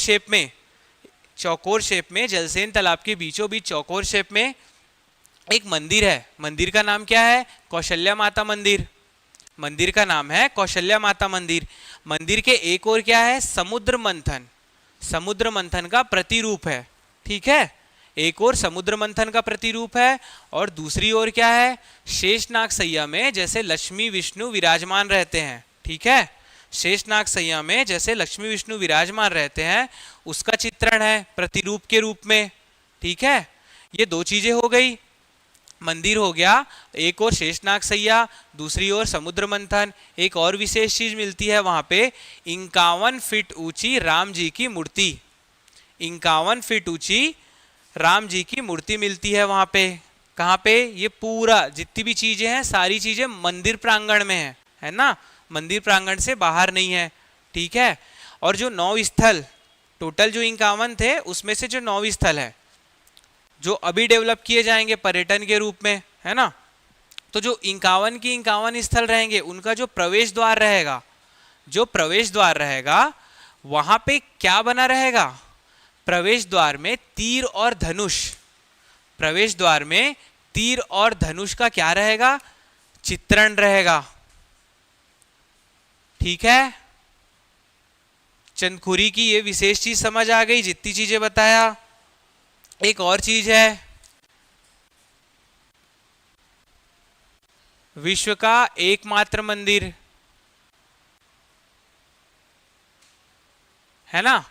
शेप में जलसेन तालाब के बीचों बीच चौकोर शेप में एक मंदिर है। मंदिर का नाम क्या है? कौशल्या माता मंदिर। मंदिर का नाम है कौशल्या माता मंदिर। मंदिर के एक ओर क्या है? समुद्र मंथन। समुद्र मंथन का प्रतिरूप है। ठीक है, एक ओर समुद्र मंथन का प्रतिरूप है और दूसरी ओर क्या है? शेषनाग सैया में जैसे लक्ष्मी विष्णु विराजमान रहते हैं। ठीक है, शेषनाग सैया में जैसे लक्ष्मी विष्णु विराजमान रहते हैं उसका चित्रण है प्रतिरूप के रूप में। ठीक है, ये दो चीजें हो गई, मंदिर हो गया, एक और शेषनाग सैया, दूसरी ओर समुद्र मंथन। एक और विशेष चीज मिलती है वहां पे, 51 फीट ऊंची राम जी की मूर्ति। 51 फीट ऊंची राम जी की मूर्ति मिलती है वहां पे। कहाँ पे? ये पूरा जितनी भी चीजें हैं सारी चीजें मंदिर प्रांगण में है ना, मंदिर प्रांगण से बाहर नहीं है। ठीक है, और जो 9 स्थल, टोटल जो 51 थे उसमें से जो 9 स्थल है जो अभी डेवलप किए जाएंगे पर्यटन के रूप में, है ना, तो जो 51 की 51 स्थल रहेंगे उनका जो प्रवेश द्वार रहेगा, जो प्रवेश द्वार रहेगा वहां पे क्या बना रहेगा? प्रवेश द्वार में तीर और धनुष। प्रवेश द्वार में तीर और धनुष का क्या रहेगा? चित्रण रहेगा। ठीक है, चंदखुरी की ये विशेष चीज समझ आ गई, जितनी चीजें बताया। एक और चीज है, विश्व का एकमात्र मंदिर, है ना,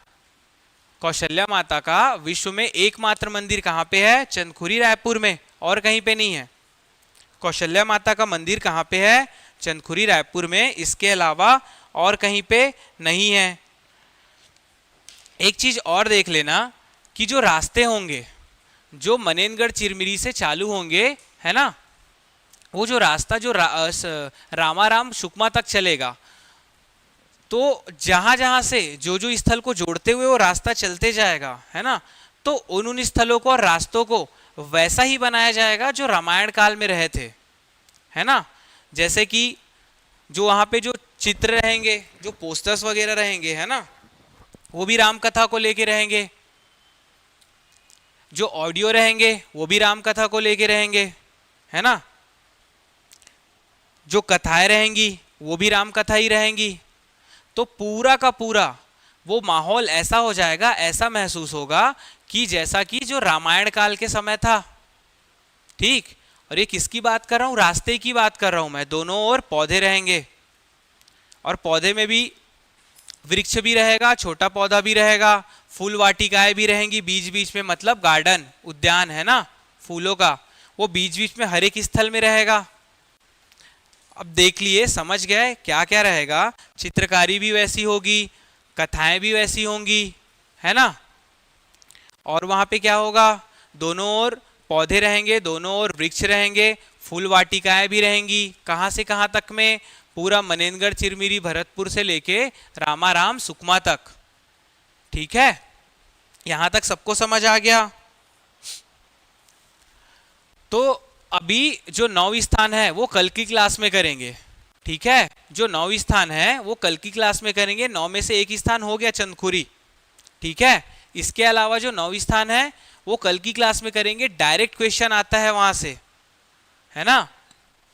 कौशल्या माता का विश्व में एकमात्र मंदिर कहाँ पे है? चंदखुरी रायपुर में, और कहीं पे नहीं है। कौशल्या माता का मंदिर कहाँ पे है? चंदखुरी रायपुर में, इसके अलावा और कहीं पे नहीं है। एक चीज और देख लेना कि जो रास्ते होंगे जो मनेनगढ़ चिरमिरी से चालू होंगे, है ना, वो जो रास्ता जो रामाराम सुकमा तक चलेगा, तो जहां जहां से जो जो स्थल को जोड़ते हुए वो रास्ता चलते जाएगा, है ना, तो उन स्थलों को और रास्तों को वैसा ही बनाया जाएगा जो रामायण काल में रहे थे, है ना। जैसे कि जो वहां पे जो चित्र रहेंगे, जो पोस्टर्स वगैरह रहेंगे, है ना, वो भी राम कथा को लेके रहेंगे। जो ऑडियो रहेंगे वो भी राम कथा को लेके रहेंगे, है ना। जो कथाएं रहेंगी वो भी राम कथा ही रहेंगी। तो पूरा का पूरा वो माहौल ऐसा हो जाएगा, ऐसा महसूस होगा कि जैसा कि जो रामायण काल के समय था। ठीक, और ये किसकी बात कर रहा हूं? रास्ते की बात कर रहा हूं मैं। दोनों ओर पौधे रहेंगे और पौधे में भी वृक्ष भी रहेगा, छोटा पौधा भी रहेगा, फूल वाटिकाएं भी रहेंगी बीच बीच में, मतलब गार्डन, उद्यान, है ना, फूलों का, वो बीच बीच में हर एक स्थल में रहेगा। अब देख लिए, समझ गए क्या क्या रहेगा? चित्रकारी भी वैसी होगी, कथाएं भी वैसी होंगी, है ना। और वहां पे क्या होगा? दोनों ओर पौधे रहेंगे, दोनों ओर वृक्ष रहेंगे, फूल वाटिकाएं भी रहेंगी। कहां से कहां तक में? पूरा मनेनगढ़ चिरमिरी भरतपुर से लेके रामाराम सुकमा तक। ठीक है, यहां तक सबको समझ आ गया? तो अभी जो 9 स्थान है वो कल की क्लास में करेंगे। ठीक है, जो 9 स्थान है वो कल की क्लास में करेंगे। 9 में से एक स्थान हो गया चंदखुरी। ठीक है, इसके अलावा जो 9 स्थान है वो कल की क्लास में करेंगे। डायरेक्ट क्वेश्चन आता है वहां से, है ना।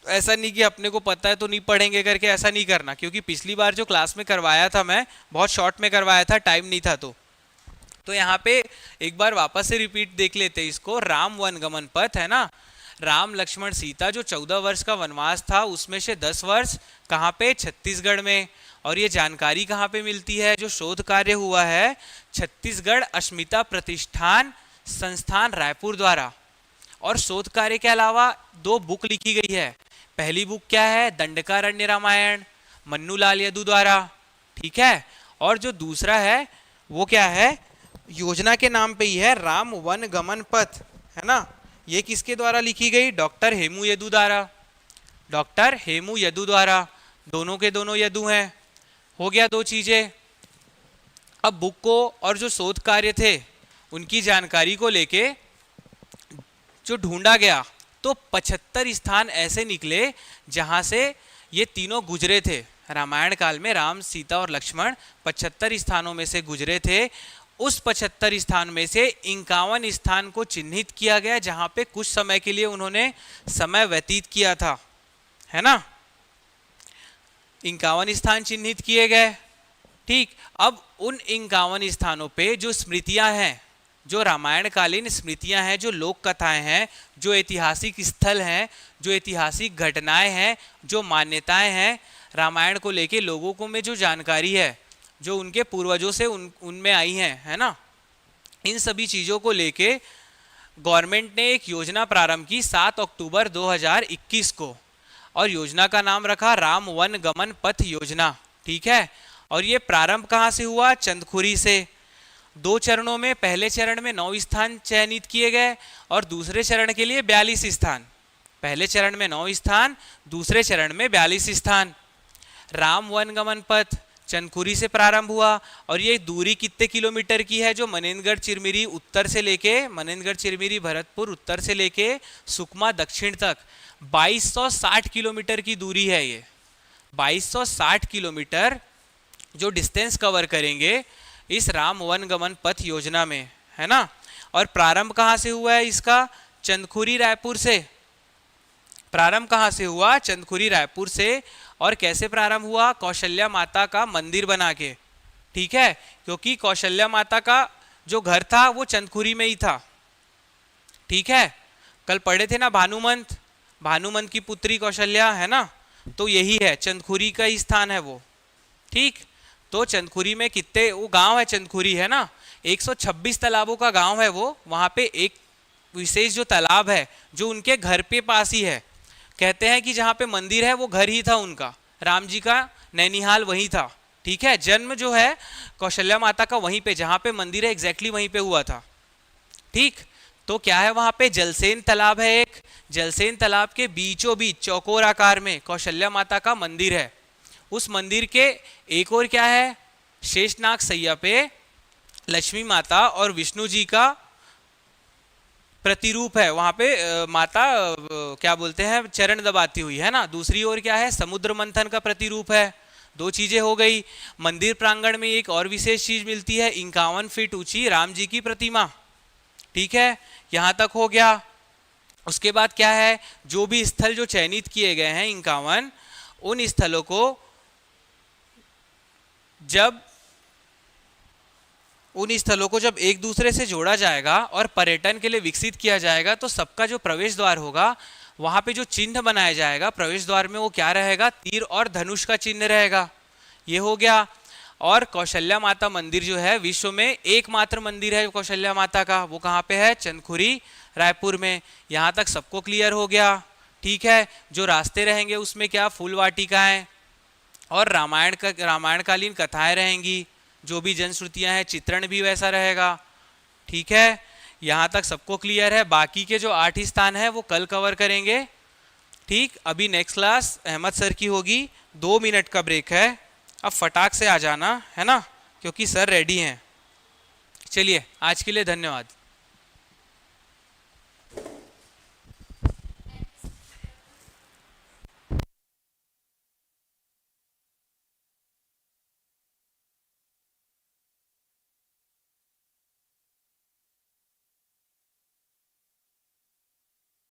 ऐसा नहीं कि अपने को पता है तो नहीं पढ़ेंगे करके, ऐसा नहीं करना, क्योंकि पिछली बार जो क्लास में करवाया था मैं बहुत शॉर्ट में करवाया था, टाइम नहीं था। तो यहाँ पे एक बार वापस से रिपीट देख लेते इसको। राम वन गमन पथ, है ना, राम लक्ष्मण सीता जो 14 वर्ष का वनवास था उसमें से 10 वर्ष कहाँ पे? छत्तीसगढ़ में। और ये जानकारी कहाँ पे मिलती है? जो शोध कार्य हुआ है छत्तीसगढ़ अस्मिता प्रतिष्ठान संस्थान रायपुर द्वारा। और शोध कार्य के अलावा 2 बुक लिखी गई है। पहली बुक क्या है? दंडकारण्य रामायण, मन्नूलाल यदु द्वारा। ठीक है, और जो दूसरा है वो क्या है? योजना के नाम पे ही है, राम वन गमन पथ, है ना। ये किसके द्वारा लिखी गई? डॉक्टर हेमू यदु द्वारा। डॉक्टर हेमू यदु द्वारा। दोनों के दोनों यदु हैं। हो गया दो चीजें। अब बुक को और जो शोध कार्य थे उनकी जानकारी को लेके जो ढूंढा गया तो 75 स्थान ऐसे निकले जहां से ये तीनों गुजरे थे। रामायण काल में राम, सीता और लक्ष्मण 75 स्थानों में से गुजरे थे। उस 75 स्थान में से 51 स्थान को चिन्हित किया गया जहां पे कुछ समय के लिए उन्होंने समय व्यतीत किया था, है ना। 51 स्थान चिन्हित किए गए। ठीक, अब उन 51 स्थानों पे जो स्मृतियां हैं, जो रामायण कालीन स्मृतियां हैं, जो लोक कथाएं हैं, जो ऐतिहासिक स्थल हैं, जो ऐतिहासिक घटनाएं हैं, जो मान्यताएं हैं रामायण को लेके, लोगों को में जो जानकारी है जो उनके पूर्वजों से उनमें आई हैं, है ना, इन सभी चीज़ों को लेके गवर्नमेंट ने एक योजना प्रारंभ की 7 अक्टूबर 2021 को, और योजना का नाम रखा राम वन गमन पथ योजना। ठीक है, और ये प्रारंभ कहाँ से हुआ? चंदखुरी से। 2 चरणों में, पहले चरण में 9 स्थान चयनित किए गए और दूसरे चरण के लिए 42 स्थान। पहले चरण में 9 स्थान, दूसरे चरण में 42 स्थान। राम वन गमन पथ चंदखुरी से प्रारंभ हुआ और ये दूरी कितने किलोमीटर की है? जो मनेंद्रगढ़ चिरमिरी उत्तर से लेके, मनेंद्रगढ़ चिरमिरी भरतपुर उत्तर से लेके सुकमा दक्षिण तक 2260 किलोमीटर की दूरी है। ये 2260 किलोमीटर जो डिस्टेंस कवर करेंगे इस राम वन गमन पथ योजना में, है ना। और प्रारंभ कहाँ से हुआ है इसका? चंदखुरी रायपुर से। प्रारंभ कहाँ से हुआ? चंदखुरी रायपुर से। और कैसे प्रारंभ हुआ? कौशल्या माता का मंदिर बना के। ठीक है, क्योंकि कौशल्या माता का जो घर था वो चंदखुरी में ही था। ठीक है, कल पढ़े थे ना भानुमंत, भानुमंत की पुत्री कौशल्या, है ना, तो यही है, चंदखुरी का ही स्थान है वो। ठीक, तो चंदखुरी में कितने, वो गांव है चंदखुरी, है ना, 126 तालाबों का गांव है वो। वहां पे एक विशेष जो तालाब है जो उनके घर पे पास ही है। कहते हैं कि जहाँ पे मंदिर है वो घर ही था उनका, राम जी का नैनीहाल वहीं था। ठीक है, जन्म जो है कौशल्या माता का वहीं पे, जहाँ पे मंदिर है एग्जैक्टली वहीं पे हुआ था। ठीक, तो क्या है वहाँ पे? जलसेन तालाब है एक। जलसेन तालाब के बीचों बीच चौकोर आकार में कौशल्या माता का मंदिर है। उस मंदिर के एक और क्या है? शेषनाग सैया पे लक्ष्मी माता और विष्णु जी का प्रतिरूप है। वहां पे माता क्या बोलते हैं, चरण दबाती हुई, है ना। दूसरी ओर क्या है? समुद्र मंथन का प्रतिरूप है। 2 चीजें हो गई। मंदिर प्रांगण में एक और विशेष चीज मिलती है, 51 फीट ऊंची राम जी की प्रतिमा। ठीक है, यहां तक हो गया। उसके बाद क्या है? जो भी स्थल जो चयनित किए गए हैं 51, उन स्थलों को जब एक दूसरे से जोड़ा जाएगा और पर्यटन के लिए विकसित किया जाएगा तो सबका जो प्रवेश द्वार होगा वहां पे जो चिन्ह बनाया जाएगा प्रवेश द्वार में, वो क्या रहेगा? तीर और धनुष का चिन्ह रहेगा। ये हो गया। और कौशल्या माता मंदिर जो है विश्व में एकमात्र मंदिर है कौशल्या माता का, वो कहाँ पे है? चंदखुरी रायपुर में। यहाँ तक सबको क्लियर हो गया। ठीक है, जो रास्ते रहेंगे उसमें क्या? फूल वाटिकाएं और रामायणकालीन कथाएं रहेंगी, जो भी जनश्रुतियां हैं, चित्रण भी वैसा रहेगा। ठीक है, यहाँ तक सबको क्लियर है। बाकी के जो 8 स्थान है वो कल कवर करेंगे। ठीक, अभी नेक्स्ट क्लास अहमद सर की होगी। 2 मिनट का ब्रेक है, अब फटाक से आ जाना, है ना, क्योंकि सर रेडी हैं। चलिए, आज के लिए धन्यवाद।